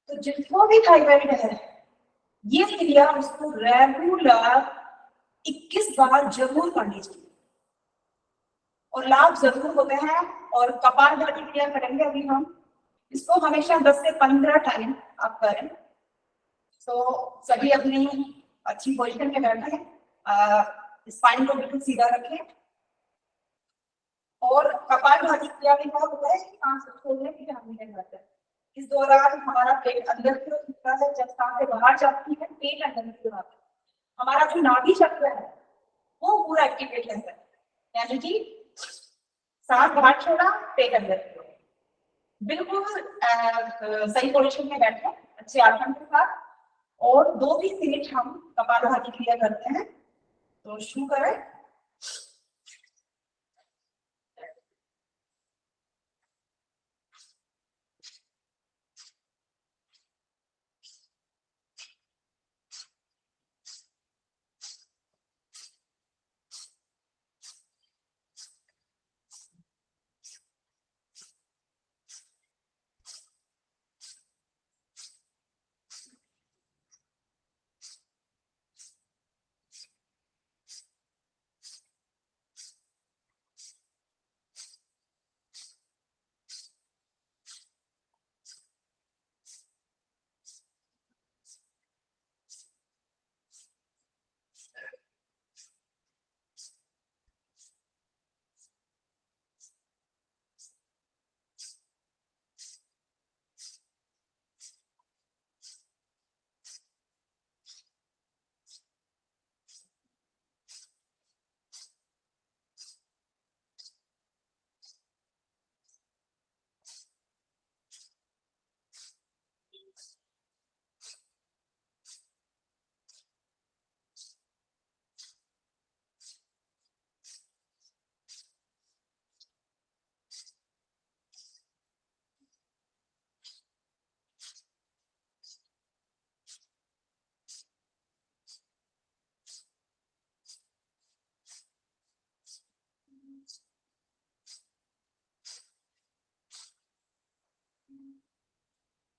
तो जितना भी थायराइड है, ये क्रिया उसको रेगुलर 21 बार जरूर करनी चाहिए, और लाभ जरूर होते हैं। और कपालभाति क्रिया करेंगे अभी हम। इसको हमेशा 10 से 15 टाइम आप करें। तो सभी अपनी अच्छी पोजीशन में बैठे, स्पाइन को बिल्कुल सीधा रखें और कपालभाति क्रिया में क्या होता है कि सांस छोड़ने की ध्यान में रहता है। इस दौरान हमारा पेट अंदर की ओर झुकता है, जब सांसें बाहर जाती है पेट अंदर की ओर आता है, हमारा जो नाभि चक्र है वो पूरा एक्टिवेट रहता है। यानी कि सांस बाहर छोड़ा, पेट अंदर की ओर, बिल्कुल सही पोजीशन में बैठे अच्छे आसन के साथ, और 2-3 मिनट हम कपालभाति क्रिया करते हैं। तो शुरू करें।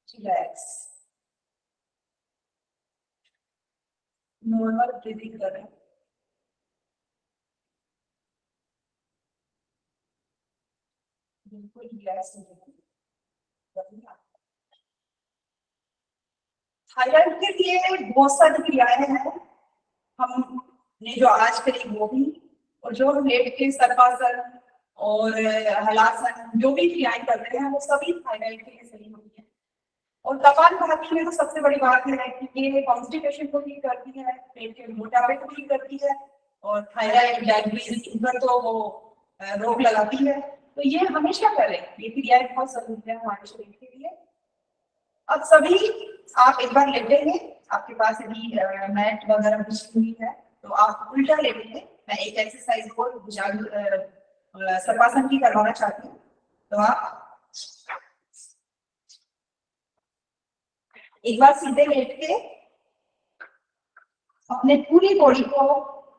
रिलैक्स, नॉर्मल ब्रीदिंग करें। बिल्कुल रिलैक्स हो जाए। थायराइड के लिए बहुत सारी क्रियाएं हैं, हमने जो आज करी वो भी, और जो हम लेट के सर्पासन और हलासन जो भी क्रियाएं कर रहे हैं वो सभी थायराइड के लिए सही होती है। और कपालभाति में तो सबसे बड़ी बात है कि ये कॉन्स्टिपेशन को ठीक करती है, पेट के मोटापे को ठीक करती है, और थायराइड डायबिटीज इन पर तो वो रोक लगाती है। तो ये हमेशा करें, ये क्रियाएं बहुत जरूरी है हमारे शरीर के लिए। अब सभी आप एक बार लेटे हैं, आपके पास यदि मैट वगैरह बिछी हुई है तो आप उल्टा लेटेंगे। मैं एक एक्सरसाइज को सर्वासन की करवाना चाहती हूँ। तो आप एक बार सीधे लेट के अपने पूरी बॉडी को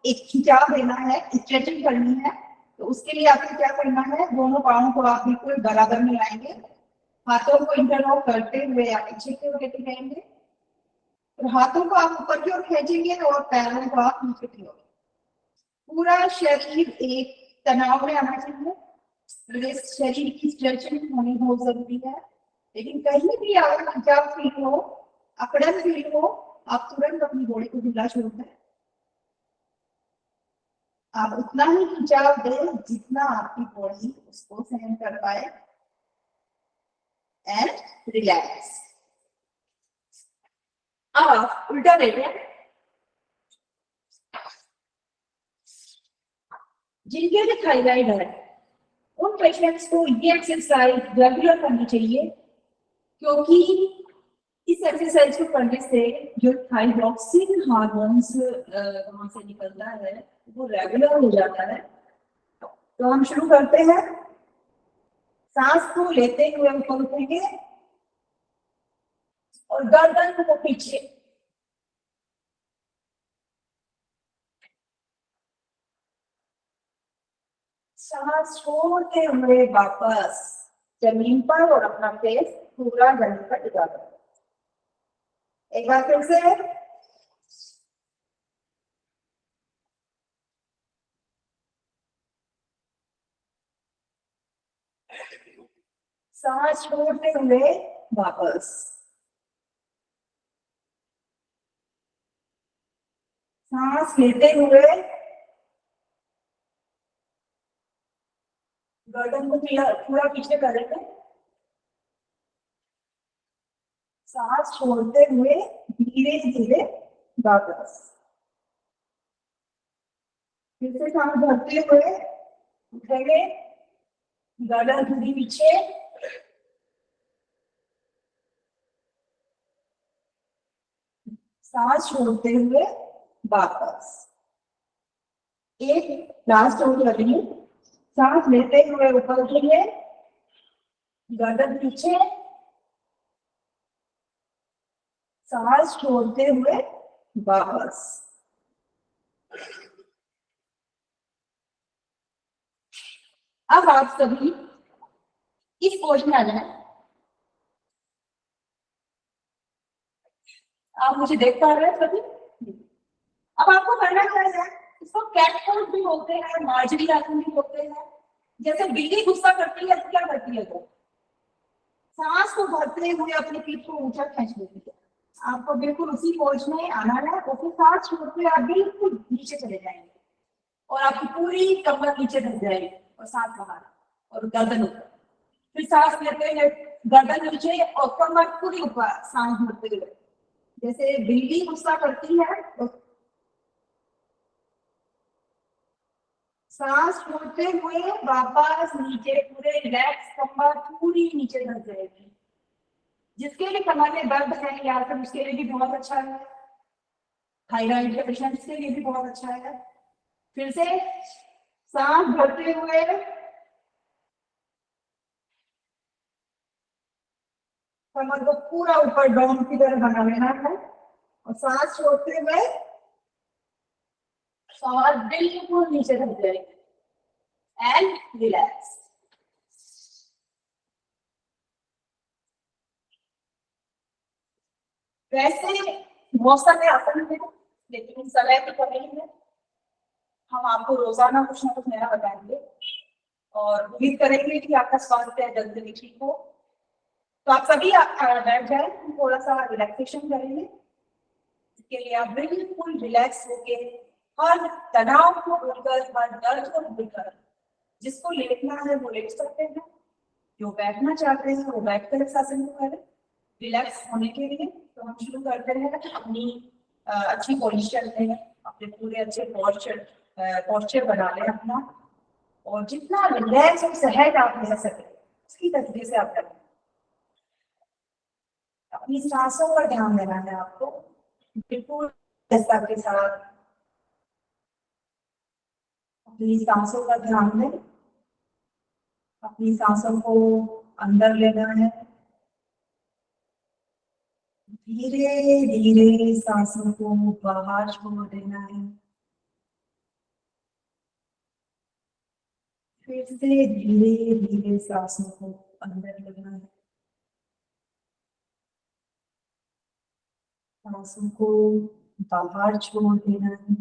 एक खिंचाव देना है, स्ट्रेचिंग करनी है। तो उसके लिए आपको क्या करना है, दोनों पाँवों को आप बिल्कुल बराबर में लाएंगे, हाथों को इंटरलॉक करते हुए आप पीछे की ओर लेते जाएंगे, और हाथों को आप ऊपर की ओर खींचेंगे और पैरों को आप नीचे की ओर। पूरा शरीर एक तनाव में आना चाहिए, शरीर की स्ट्रेचिंग होनी बहुत जरूरी है। लेकिन कहीं भी अगर खिंचाव फील हो, अकड़न फील हो, आप तुरंत अपनी बॉडी को ढीला छोड़ दें। आप उतना ही खिंचाव दें जितना आपकी बॉडी उसको सहन कर पाए, एंड रिलैक्स। अब आप उल्टा लेटे, जिनके भी थायराइड है उन पेशेंट्स को ये एक्सरसाइज रेगुलर करनी चाहिए, क्योंकि इस एक्सरसाइज को करने से जो थाइरोक्सिन हार्मोन्स वहां से निकलता है वो रेगुलर हो जाता है। तो हम शुरू करते हैं। सांस को लेते हुए ऊपर उठेंगे और गर्दन को पीछे, सांस छोड़ते हुए वापस जमीन पर और अपना फेस पूरा जमीन पर टिका दो। एक बार फिर से सांस छोड़ते हुए वापस, सांस लेते हुए गर्दन को पूरा पीछे करेंगे, सांस छोड़ते हुए धीरे धीरे वापस, फिर से सांस भरते हुए उठेंगे, गर्दन पूरी पीछे, सांस छोड़ते हुए वापस। एक लास्ट और कर रही हूँ, सांस लेते हुए ऊपर उठेंगे, गर्दन पीछे, सांस छोड़ते हुए वापस। अब आप सभी इस पोज में आ जाए। आप मुझे देख पा रहे हैं सभी? अब आपको करना क्या है, इसको कैट पोज भी बोलते हैं, मार्जरी आसन भी बोलते हैं। जैसे बिल्ली गुस्सा करती है तो क्या करती है वो? सांस को भरते हुए अपनी पीठ को ऊंचा खींच लेती है। आपको बिल्कुल उसी पोज में आना है, और फिर सांस छोड़ते आप बिल्कुल नीचे चले जाएंगे और आपकी पूरी कमर नीचे धस जाएगी और सांस बाहर और गर्दन ऊपर। फिर सांस लेते हुए गर्दन नीचे और कमर पूरी ऊपर, सांस भरते हुए। जैसे बिल्ली गुस्सा करती है तो सांस छोड़ते हुए वापस नीचे, पूरे रिलैक्स, कमर पूरी नीचे धस जाएगी। जिसके लिए कमर में दर्द है या फिर उसके लिए भी बहुत अच्छा है, थायराइड के पेशेंट्स के लिए भी बहुत अच्छा है। फिर से सांस भरते हुए कमर को पूरा ऊपर डोम की तरह बना लेना है और सांस छोड़ते हुए सांस बिल्कुल नीचे धस जाएगी एंड रिलैक्स। वैसे बहुत सारे आसन है, लेकिन समय की कमी है, हम आपको रोजाना कुछ ना कुछ नया बताएंगे और उम्मीद करेंगे कि आपका स्वास्थ्य जल्दी ठीक हो। तो आप सभी बैठ जाए, थोड़ा सा रिलैक्सेशन करेंगे। इसके लिए आप बिल्कुल रिलैक्स होके हर तनाव को भूलकर, हर दर्द को भूलकर, जिसको लेटना है वो लेट सकते हैं, जो बैठना चाहते हैं वो बैठकर इस आसन को करें रिलैक्स होने के लिए। तो हम शुरू करते हैं अपनी अच्छी पोजीशन में, अपने पूरे अच्छे पोस्चर बना लें अपना, और जितना रिलैक्स और सहज आप रह सके उसकी तरीके से आप करें। अपनी सांसों पर ध्यान देना है आपको, बिल्कुल के साथ अपनी सांसों का ध्यान दें। अपनी सांसों को अंदर लेना है, धीरे धीरे सांसों को बाहर छोड़ देना है। फिर से धीरे धीरे सांसों को अंदर लेना है, सांसों को बाहर छोड़ देना है।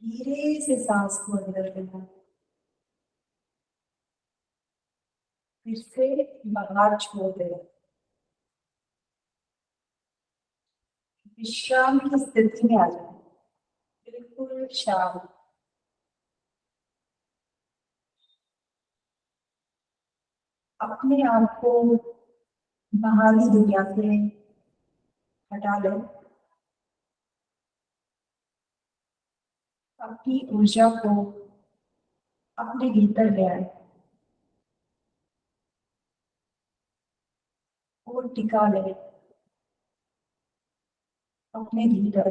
धीरे से सांस को अंदर लेना है, फिर से बाहर छोड़ देना। विश्राम की स्थिति में आ जाए, बिल्कुल शांत। अपने आप को बाहरी दुनिया से हटा लो, अपनी ऊर्जा को अपने भीतर ले आए और टिका ले अपने भीतर।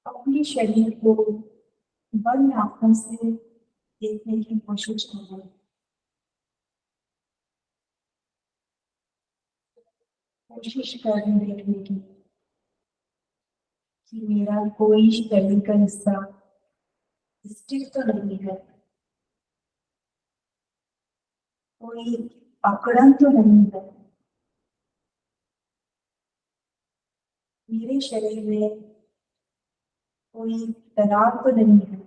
अपने शरीर को बंद आंखों से देखने की कोशिश करें। कोशिश करें देखने की कि मेरा कोई शरीर का हिस्सा स्थिर तो नहीं है, कोई अकड़न तो नहीं है, मेरे शरीर में कोई तनाव तो नहीं है।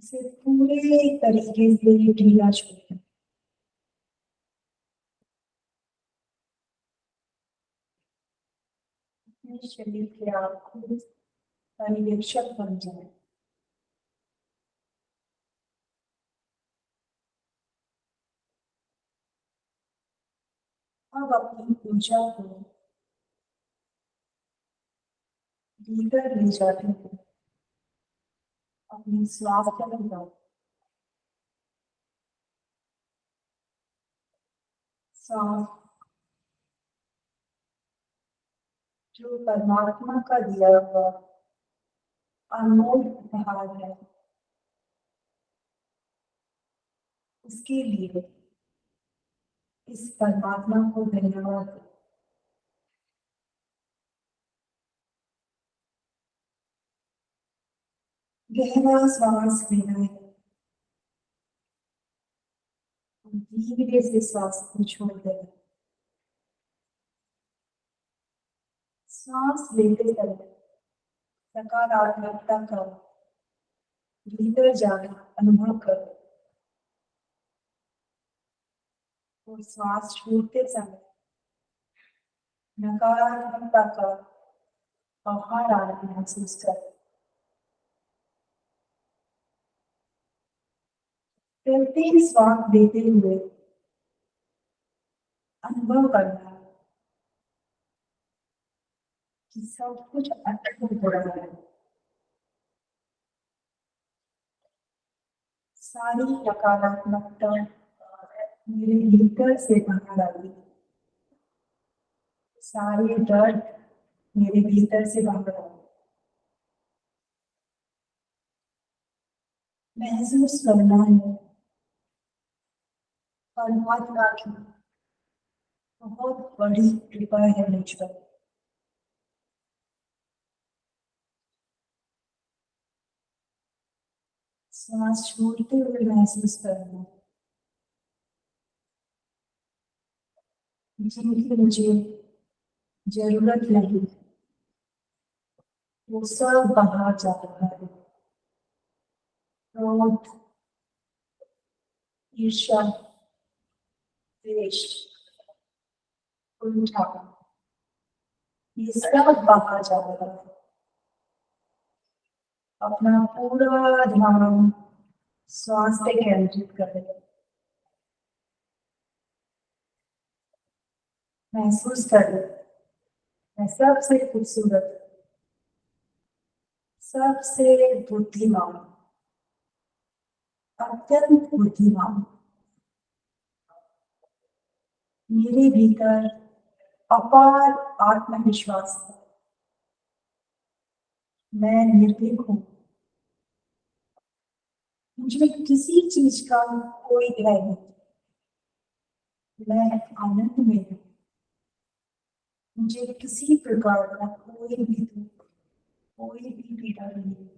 इसे पूरे तरीके से ढीला छोड़ें। अपने शरीर के आप खुद पर्यवेक्षक बन जाए। अब अपनी ऊर्जा को भीतर ले जाते हैं, अपनी श्वास पर लगाओ। सांस जो परमात्मा का दिया हुआ अनमोल उपहार है, उसके लिए इस परमात्मा को धन्यवाद दो। गहरा श्वास लेना है, धीरे से श्वास को छोड़ देना। सांस लेते समय सकारात्मकता का भीतर जाना अनुभव करो और श्वास छोड़ते समय नकारात्मकता का बाहर आना महसूस करो। प्रत्येक श्वास देते हुए अनुभव करना कि सब कुछ अच्छा हो रहा है। सारी नकारात्मकता मेरे भीतर से बाहर आ गई, सारे दर्द मेरे भीतर से बाहर आ गए। महसूस करना है परमात्मा की बहुत बड़ी कृपा है मुझ पर। श्वास छोड़ते हुए महसूस करना जिनकी मुझे जरूरत नहीं वो सब बाहर जा रहा है। क्रोध, ईर्ष्या, द्वेष, कुंठा, ये सब बाहर जा रहा है। अपना पूरा ध्यान श्वास पे केंद्रित करें। महसूस करें मैं सबसे खूबसूरत, सबसे बुद्धिमान, अत्यंत बुद्धिमान। मेरे भीतर अपार आत्मविश्वास है। मैं निर्भीक हूँ, मुझे किसी चीज का कोई भय नहीं। मैं आनंद में हूँ, मुझे किसी प्रकार का कोई भी दुख, कोई भी पीड़ा नहीं।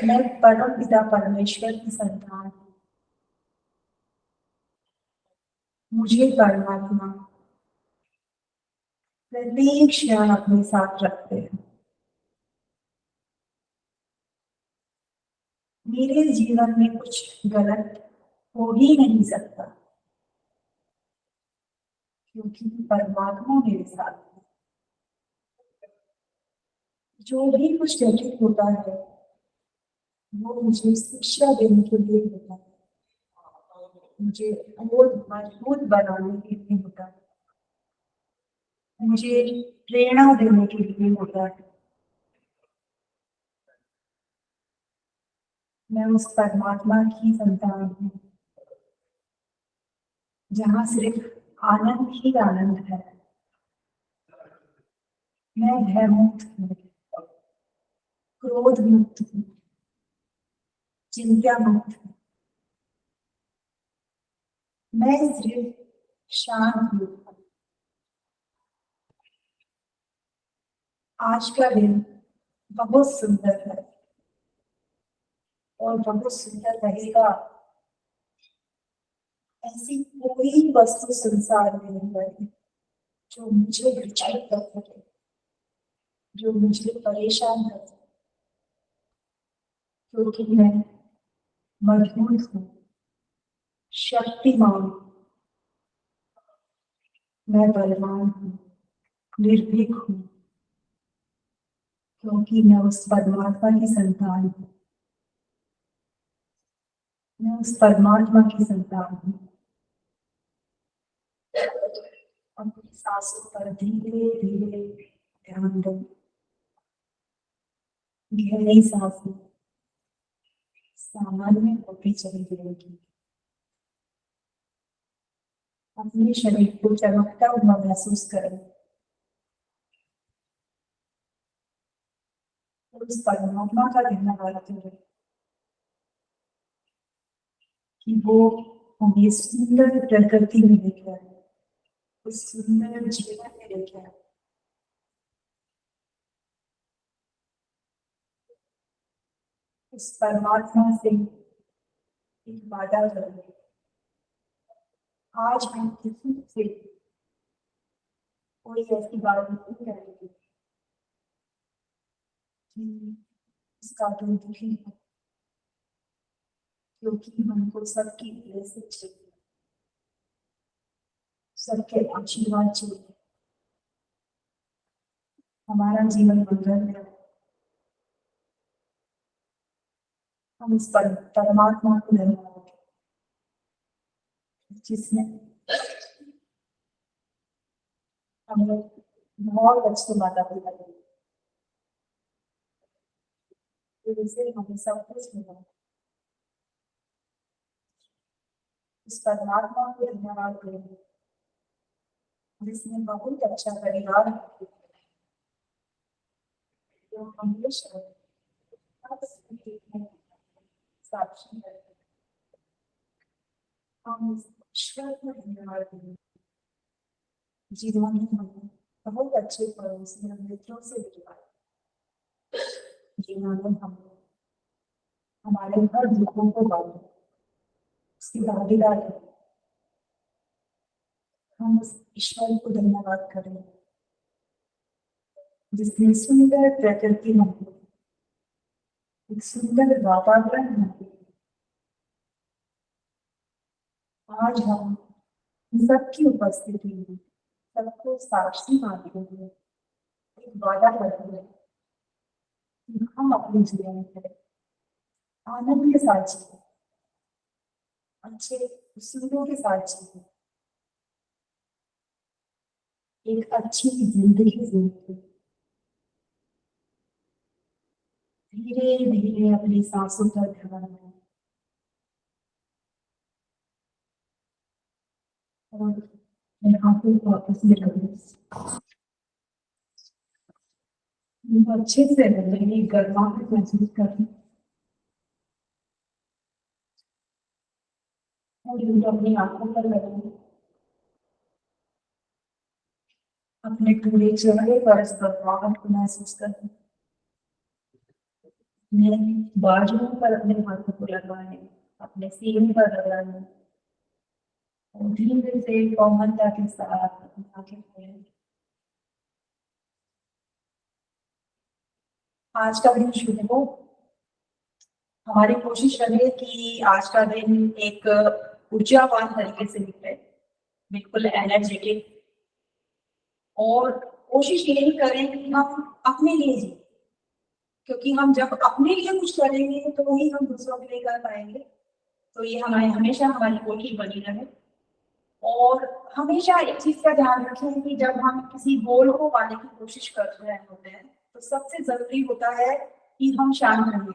मैं परम पिता परमेश्वर की संतान हूँ। मुझे परमात्मा प्रत्येक क्षण अपने साथ रखते हैं। मेरे जीवन में कुछ गलत हो ही नहीं सकता क्योंकि परमात्मा मेरे साथ है। जो भी कुछ घटित होता है वो मुझे शिक्षा देने के लिए होता है, मुझे और मजबूत बनाने के लिए होता है, मुझे प्रेरणा देने के लिए होता है। मैं उस परमात्मा की संतान हूँ जहाँ सिर्फ आनंद ही आनंद है। मैं भय मुक्त हूँ, क्रोध मुक्त हूँ, चिंता मुक्त हूँ। मैं सिर्फ शांत हूँ। आज का दिन बहुत सुंदर है और बहुत सुंदर रहेगा। ऐसी कोई वस्तु संसार में नहीं बनी जो मुझे विचलित कर सके, जो मुझे परेशान कर सके। क्योंकि मैं मजबूत हूँ, शक्तिमान, मैं बलवान हूँ, निर्भीक हूँ, क्योंकि मैं उस परमात्मा की संतान हूँ। मैं उस परमात्मा की संतान हूँ। अपनी सांसों पर धीरे धीरे ध्यान दो। गहरी सांसें सामान्य होती चली जाएगी। अपने शरीर को चमकता हुआ महसूस करें। उस परमात्मा का धन्यवाद करें कि वो हमें सुंदर प्रकृति में लेके आए, उस सुंदर जीवन में लेके आए। उस परमात्मा से एक वादा करें, आज हम किसी से कोई ऐसी बात नहीं करेंगे कि इसका दिल दुखी है, क्योंकि हमको सबकी ब्लेसिंग चाहिए, सबके आशीर्वाद चाहिए, हमारा जीवन मंगल में। हम इस परमात्मा को धन्यवाद जिसने हम लोग बहुत अच्छे माता पिता दिए, हमें सब कुछ मिला। इस परमात्मा को धन्यवाद करेंगे जिसने बहुत अच्छा परिवार जो हमेशा साक्षी है। हम इस ईश्वर को धन्यवाद करेंगे जिन्होंने हमें बहुत अच्छे पड़ोसी मित्रों से मिलवाया, जिन्होंने हमें हमारे हर दुखों को बांटा, उसकी भागीदार है। हम उस ईश्वर को धन्यवाद करें जिसने सुंदर प्रकृति में एक सुंदर वातावरण में आज हम सबकी उपस्थिति में सबको साक्षी मानते हुए एक वादा करते हैं कि हम अपने जीवन में आनंद के साथ जीवन, अच्छे सुखों के साथ जीवन, एक अच्छी जिंदगी जीते। धीरे धीरे अपनी सांसों पर ध्यान दें और हाथों को आपस में रखें। अच्छे से रखेंगे, गर्माहट महसूस करें और अपनी आंखों पर रखें। अपने पूरे चेहरे पर इस गर्माहट को महसूस करें। अपने बाजुओं पर अपने हाथों को लगाएं, अपने सीने पर लगाएं और धीरे से कोमलता के साथ आंखें खोलें। आज का दिन शुभ हो। हमारी कोशिश रहे कि आज का दिन एक ऊर्जावान तरीके से निकले, बिल्कुल एनर्जेटिक, और कोशिश यही करें कि हम अपने लिए जिए, क्योंकि हम जब अपने लिए कुछ करेंगे तो ही हम दूसरों के लिए कर पाएंगे। तो ये हमेशा हमारी कोशिश बनी रहे। और हमेशा एक चीज का ध्यान रखें कि जब हम किसी गोल को पाने की कोशिश कर रहे होते हैं तो सबसे जरूरी होता है कि हम शांत रहें,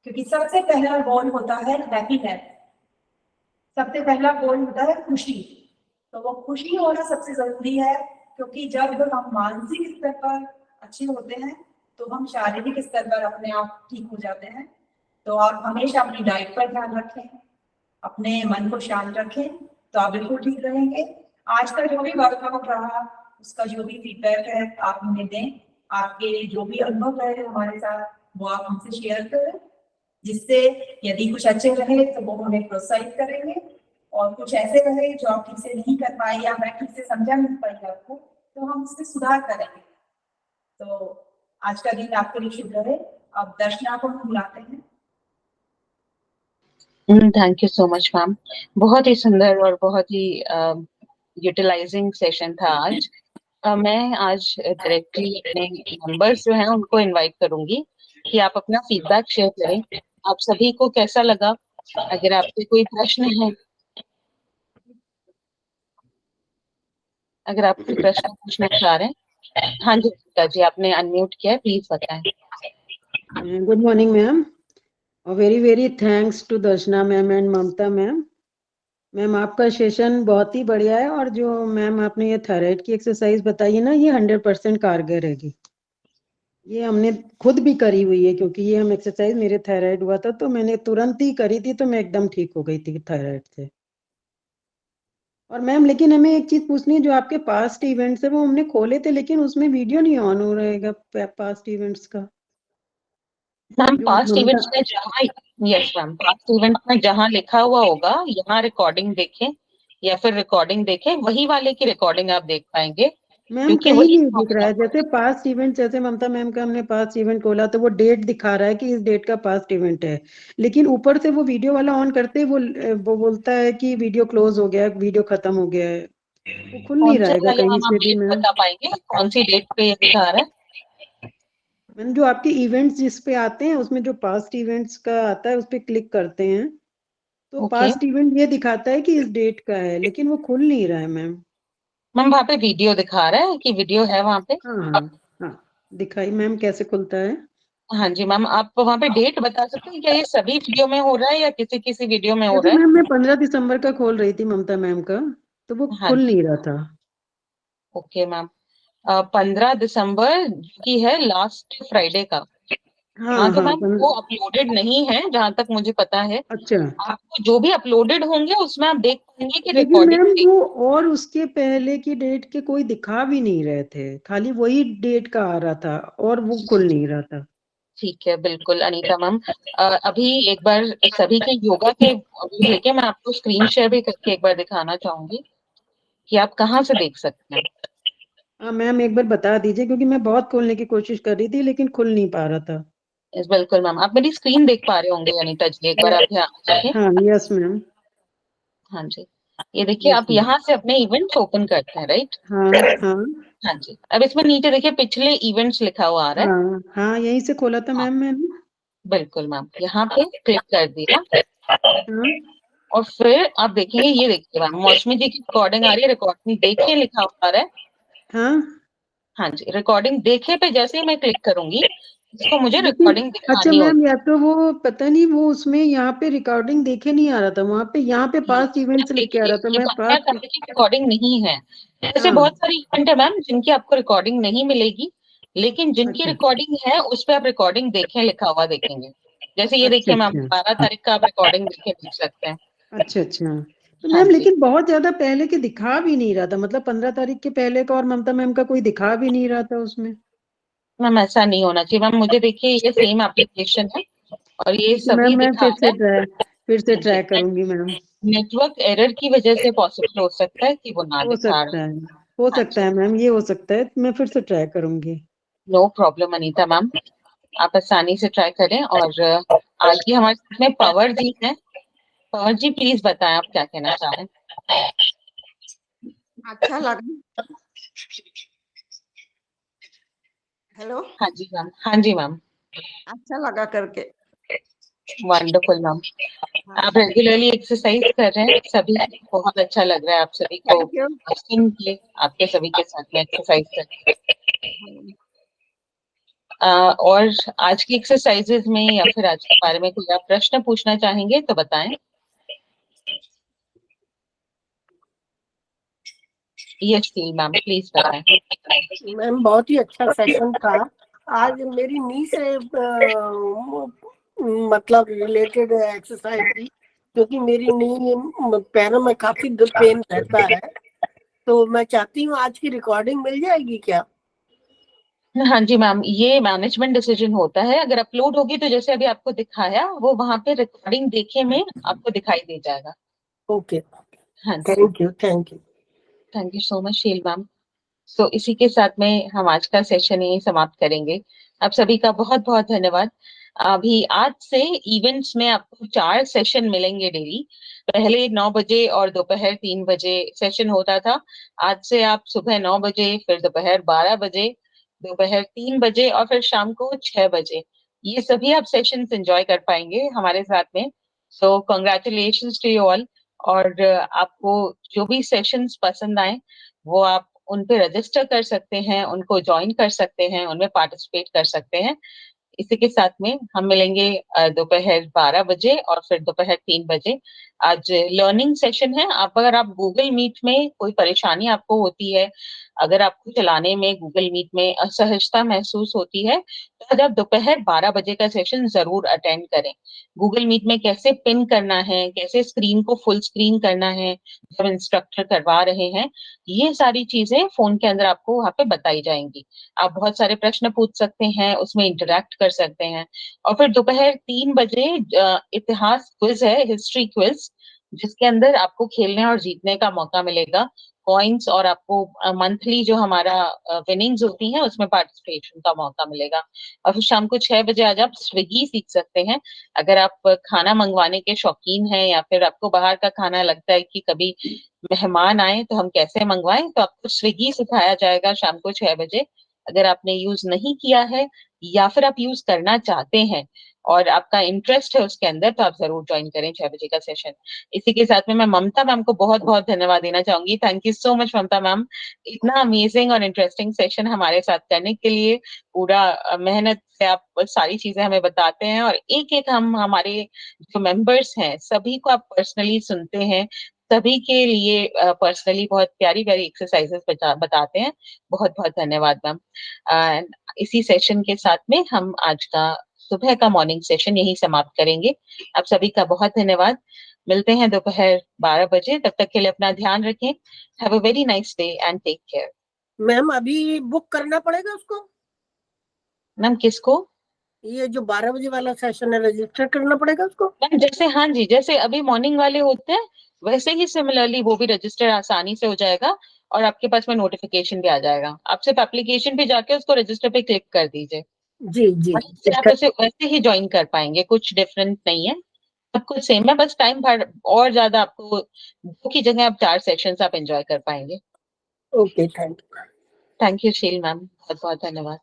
क्योंकि सबसे पहला गोल होता है हैप्पीनेस, सबसे पहला गोल होता है खुशी। तो वो खुशी होना सबसे जरूरी है, क्योंकि जब हम मानसिक स्तर पर अच्छे होते हैं तो हम शारीरिक स्तर पर अपने आप ठीक हो जाते हैं। तो आप हमेशा अपनी डाइट पर ध्यान रखें, अपने मन को शांत रखें, तो आप बिल्कुल ठीक रहेंगे। आज का जो भी वर्कआउट रहा, उसका जो भी फीडबैक है आप हमें दें। आपके जो भी अनुभव रहे हमारे साथ वो आप हमसे शेयर करें, जिससे यदि कुछ अच्छे रहे तो वो हमें प्रोत्साहित करेंगे, और कुछ ऐसे रहे जो आप ठीक से नहीं कर पाए या मैं ठीक से समझा नहीं पाई आपको, तो हम उसमें सुधार करेंगे। तो आज का दिन आपके लिए शुभ रहे। अब दर्शना को बुलाते हैं। Thank you so much ma'am. बहुत ही सुंदर और बहुत ही यूटिलाइजिंग सेशन था आज। मैं आज डायरेक्टली अपने मेंबर्स जो हैं उनको इनवाइट करूंगी कि आप अपना फीडबैक शेयर करें। आप सभी को कैसा लगा? अगर आपके कोई प्रश्न है, अगर आप कोई प्रश्न पूछना चाह रहे हैं। हाँ जी गीता जी, आपने अनम्यूट किया है, प्लीज बताएं। गुड मॉर्निंग मैम, और very very thanks to Darshana ma'am and Mamta ma'am. Ma'am आपका सेशन बहुत ही बढ़िया है, और जो मैम आपने ये थायराइड की एक्सरसाइज बताई है ना, ये 100% कारगर रहेगी। ये हमने खुद भी करी हुई है, क्योंकि ये हम एक्सरसाइज, मेरे थायराइड हुआ था तो मैंने तुरंत ही करी थी, तो मैं एकदम ठीक हो गई थी थायराइड से। और मैम लेकिन हमें एक चीज पूछनी है, जो आपके पास्ट इवेंट्स है वो हमने खोले थे, लेकिन उसमें वीडियो नहीं ऑन हो रहेगा पास्ट इवेंट्स का। मैम जो पास्ट ममता, इवेंट्स में जहाँ, यस मैम, पास्ट इवेंट्स में जहाँ लिखा हुआ होगा यहाँ रिकॉर्डिंग देखें या फिर रिकॉर्डिंग देखें, वही वाले की रिकॉर्डिंग आप देख पाएंगे, मैम क्योंकि कहीं वही नहीं दिख रहा है। जैसे पास्ट इवेंट, जैसे ममता मैम का हमने पास्ट इवेंट खोला तो वो डेट दिखा रहा है कि इस डेट का पास्ट इवेंट है, लेकिन ऊपर से वो वीडियो वाला ऑन करते ही वो बोलता है कि वीडियो क्लोज हो गया है, वीडियो खत्म हो गया है। वो खुल नहीं कौन से रहेगा वाले कहीं मैम आप से भी डेट मैम। बता पाएंगे, कौन सी डेट पे ये दिखा रहा है? मैम जो आपके इवेंट्स जिस पे आते हैं, उसमें जो पास्ट इवेंट्स का आता है उस पे क्लिक करते हैं तो ओके पास्ट इवेंट ये दिखाता है कि इस डेट का है, लेकिन वो खुल नहीं रहा है मैम। मैम, वहाँ पे वीडियो दिखा रहा है कि वीडियो है वहाँ पे? हाँ हाँ हाँ, दिखाई मैम कैसे खुलता है? हाँ जी मैम, आप वहाँ पे डेट बता सकते हैं क्या? ये सभी वीडियो में हो रहा है या किसी किसी वीडियो में हो जैसे रहा है? मैम मैं 15 दिसंबर का खोल रही थी ममता मैम का, तो वो हाँ खुल जी, नहीं रहा था। Okay ma'am. 15 दिसंबर की है, लास्ट फ्राइडे का। हाँ हाँ तो हाँ मैम वो अपलोडेड नहीं है जहां तक मुझे पता है। अच्छा, आपको जो भी अपलोडेड होंगे उसमें आप देख पाएंगे कि लेकिन मैम रिकॉर्डिंग। वो और उसके पहले की डेट के कोई दिखा भी नहीं रहे थे, खाली वही डेट का आ रहा था और वो खुल नहीं रहा था। ठीक है, बिल्कुल अनीता मैम। अभी एक बार सभी के योगा के वीडियो लेके मैं आपको स्क्रीन शेयर भी करके एक बार दिखाना चाहूंगी कि आप कहाँ से देख सकते हैं। हाँ मैम एक बार बता दीजिए, क्योंकि मैं बहुत खोलने की कोशिश कर रही थी लेकिन खुल नहीं पा रहा था। बिल्कुल मैम, आप मेरी स्क्रीन देख पा रहे होंगे अनीता जी, एक बार आप ध्यान रखें। हाँ यस मैम, हाँ जी, ये देखिए यस आप मैम, यहाँ से अपने इवेंट्स ओपन करते हैं, राइट? हाँ हाँ हाँ जी, अब इसमें नीचे देखिए पिछले इवेंट्स लिखा हुआ आ रहा है। हाँ हाँ, यहीं से खोला था हाँ मैम मैंने। बिल्कुल मैम, यहाँ पे क्लिक कर दिया हाँ और फिर आप देखेंगे, ये देखिए मैम, मौसमी जी की रिकॉर्डिंग आ रही है, रिकॉर्डिंग देखिए लिखा हुआ आ रहा है। हाँ, हाँ जी, रिकॉर्डिंग देखे पे जैसे ही मैं क्लिक करूंगी, इसको मुझे लेकिन रिकॉर्डिंग अच्छा दिखानी मैम, होगी। या तो वो पता नहीं, वो उसमें यहाँ पे रिकॉर्डिंग देखे नहीं आ रहा था, वहां पे यहाँ पे पास्ट इवेंट्स लिख के आ देखिए रहा था, ये मैं बात क्या कर पास्ट। रही है, रिकॉर्डिंग नहीं है। ऐसे हाँ बहुत सारे इवेंट है मैम जिनकी आपको रिकॉर्डिंग नहीं मिलेगी, लेकिन जिनकी अच्छा रिकॉर्डिंग है उस पे आप रिकॉर्डिंग देखें लिखा हुआ देखेंगे। जैसे ये अच्छा देखिए मैम, अच्छा 12 तारीख का आप रिकॉर्डिंग देख सकते हैं। अच्छा अच्छा, तो हाँ मैम जी लेकिन बहुत ज्यादा पहले के दिखा भी नहीं रहा था, मतलब 15 तारीख के पहले का और ममता मैम का कोई दिखा भी नहीं रहा था उसमें। मैम, ऐसा नहीं होना चाहिए मैम, मुझे देखिए ये सेम एप्लीकेशन है और ये ठीक है मैम, सभी मैं दिखा रहा है। फिर से हाँ जी, ट्राई करूंगी मैम। नेटवर्क एरर की वजह से पॉसिबल हो सकता है कि वो ना हो दिखा रहा सकता है। है, हो हाँ सकता जी, है मैम, ये हो सकता है, मैं फिर से ट्राई करूंगी। नो प्रॉब्लम अनीता मैम, आप आसानी से ट्राई करें। और आज भी हमारे साथ में पवर जी हैं। पवन जी प्लीज बताएं आप क्या कहना चाह रहे हैं। अच्छा लगा। हेलो, हाँ जी मैम, हाँ जी मैम, अच्छा लगा करके। Wonderful ma'am. हाँ, आप रेगुलरली एक्सरसाइज कर रहे हैं, सभी बहुत अच्छा लग रहा है आप सभी को थैंक यू। सुन के, आपके सभी के साथ में एक्सरसाइज करके। और आज की एक्सरसाइजेज में या फिर आज के बारे में कोई आप प्रश्न पूछना चाहेंगे तो बताएं। यस मैम, प्लीज बताएं। मैम बहुत ही अच्छा सेशन था। आज मेरी नी से मतलब रिलेटेड एक्सरसाइज थी, क्योंकि मेरी नी पैरों में काफी पेन रहता है, तो मैं चाहती हूँ आज की रिकॉर्डिंग मिल जाएगी क्या? हाँ जी मैम, ये मैनेजमेंट डिसीजन होता है, अगर अपलोड होगी तो जैसे अभी आपको दिखाया वो वहां पे रिकॉर्डिंग देखे में आपको दिखाई दे जाएगा। ओके, हाँ जी, thank you thank you. Thank you so much Sheel ma'am. So इसी के साथ में हम आज का सेशन यही समाप्त करेंगे। आप सभी का बहुत बहुत धन्यवाद। अभी आज से इवेंट्स में आपको 4 सेशन मिलेंगे डेली। पहले 9 बजे और दोपहर 3 बजे सेशन होता था। आज से आप सुबह 9 बजे, फिर दोपहर 12 बजे, दोपहर 3 बजे और फिर शाम को 6 बजे ये सभी आप सेशंस एंजॉय कर पाएंगे हमारे साथ में। So congratulations to you all. और आपको जो भी सेशंस पसंद आए वो आप उन पे रजिस्टर कर सकते हैं, उनको ज्वाइन कर सकते हैं, उनमें पार्टिसिपेट कर सकते हैं। इसी के साथ में हम मिलेंगे दोपहर 12 बजे और फिर दोपहर 3 बजे। आज लर्निंग सेशन है। अगर आप गूगल मीट में कोई परेशानी आपको होती है, अगर आपको चलाने में गूगल मीट में असहजता महसूस होती है, तो आज आप दोपहर 12 बजे का सेशन जरूर अटेंड करें। गूगल मीट में कैसे पिन करना है, कैसे स्क्रीन को फुल स्क्रीन करना है जब इंस्ट्रक्टर करवा रहे हैं, ये सारी चीजें फोन के अंदर आपको वहां पे बताई जाएंगी। आप बहुत सारे प्रश्न पूछ सकते हैं, उसमें इंटरेक्ट कर सकते हैं। और फिर दोपहर 3 बजे इतिहास क्विज है, हिस्ट्री क्विज, जिसके अंदर आपको खेलने और जीतने का मौका मिलेगा, कॉइन्स, और आपको मंथली जो हमारा विनिंग्स होती हैं उसमें पार्टिसिपेशन का मौका मिलेगा। और फिर शाम को 6 बजे आज आप स्विगी सीख सकते हैं। अगर आप खाना मंगवाने के शौकीन हैं या फिर आपको बाहर का खाना लगता है कि कभी मेहमान आए तो हम कैसे मंगवाएं, तो आपको स्विगी सिखाया जाएगा शाम को 6 बजे। अगर आपने यूज नहीं किया है या फिर आप यूज करना चाहते हैं और आपका इंटरेस्ट है उसके अंदर, तो आप जरूर ज्वाइन करें 6 बजे का सेशन। इसी के साथ में मैं ममता मैम को बहुत बहुत धन्यवाद देना चाहूंगी। Thank you so much Mamta ma'am, इतना अमेजिंग और इंटरेस्टिंग सेशन हमारे साथ करने के लिए। पूरा मेहनत से आप सारी चीजें हमें बताते हैं और एक एक हम हमारे जो मेंबर्स हैं सभी को आप पर्सनली सुनते हैं, सभी के लिए पर्सनली बहुत प्यारी प्यारी एक्सरसाइजेस बताते हैं। बहुत बहुत धन्यवाद मैम। इसी सेशन के साथ में हम आज का सुबह का मॉर्निंग सेशन यही समाप्त करेंगे। आप सभी का बहुत धन्यवाद। मिलते हैं दोपहर 12 बजे। तब तक के लिए अपना ध्यान रखें। Have a very nice day and take care. Ma'am अभी बुक करना पड़ेगा उसको? मैम किसको? ये जो 12 बजे वाला सेशन है, रजिस्टर करना पड़ेगा उसको? मैम जैसे, हाँ जी, जैसे अभी मॉर्निंग वाले होते हैं वैसे ही सिमिलरली वो भी रजिस्टर आसानी से हो जाएगा और आपके पास में नोटिफिकेशन भी आ जाएगा। आप सिर्फ एप्लीकेशन पे जाके उसको रजिस्टर पे क्लिक कर दीजिए, जी जी। वहीं से आप उसे वैसे ही ज्वाइन कर पाएंगे। कुछ डिफरेंट नहीं है, सब कुछ सेम है, बस टाइम भर और ज्यादा आपको 2 की जगह आप 4 सेशंस आप एंजॉय कर पाएंगे। Okay, thank you. Thank you शील मैम, बहुत बहुत धन्यवाद।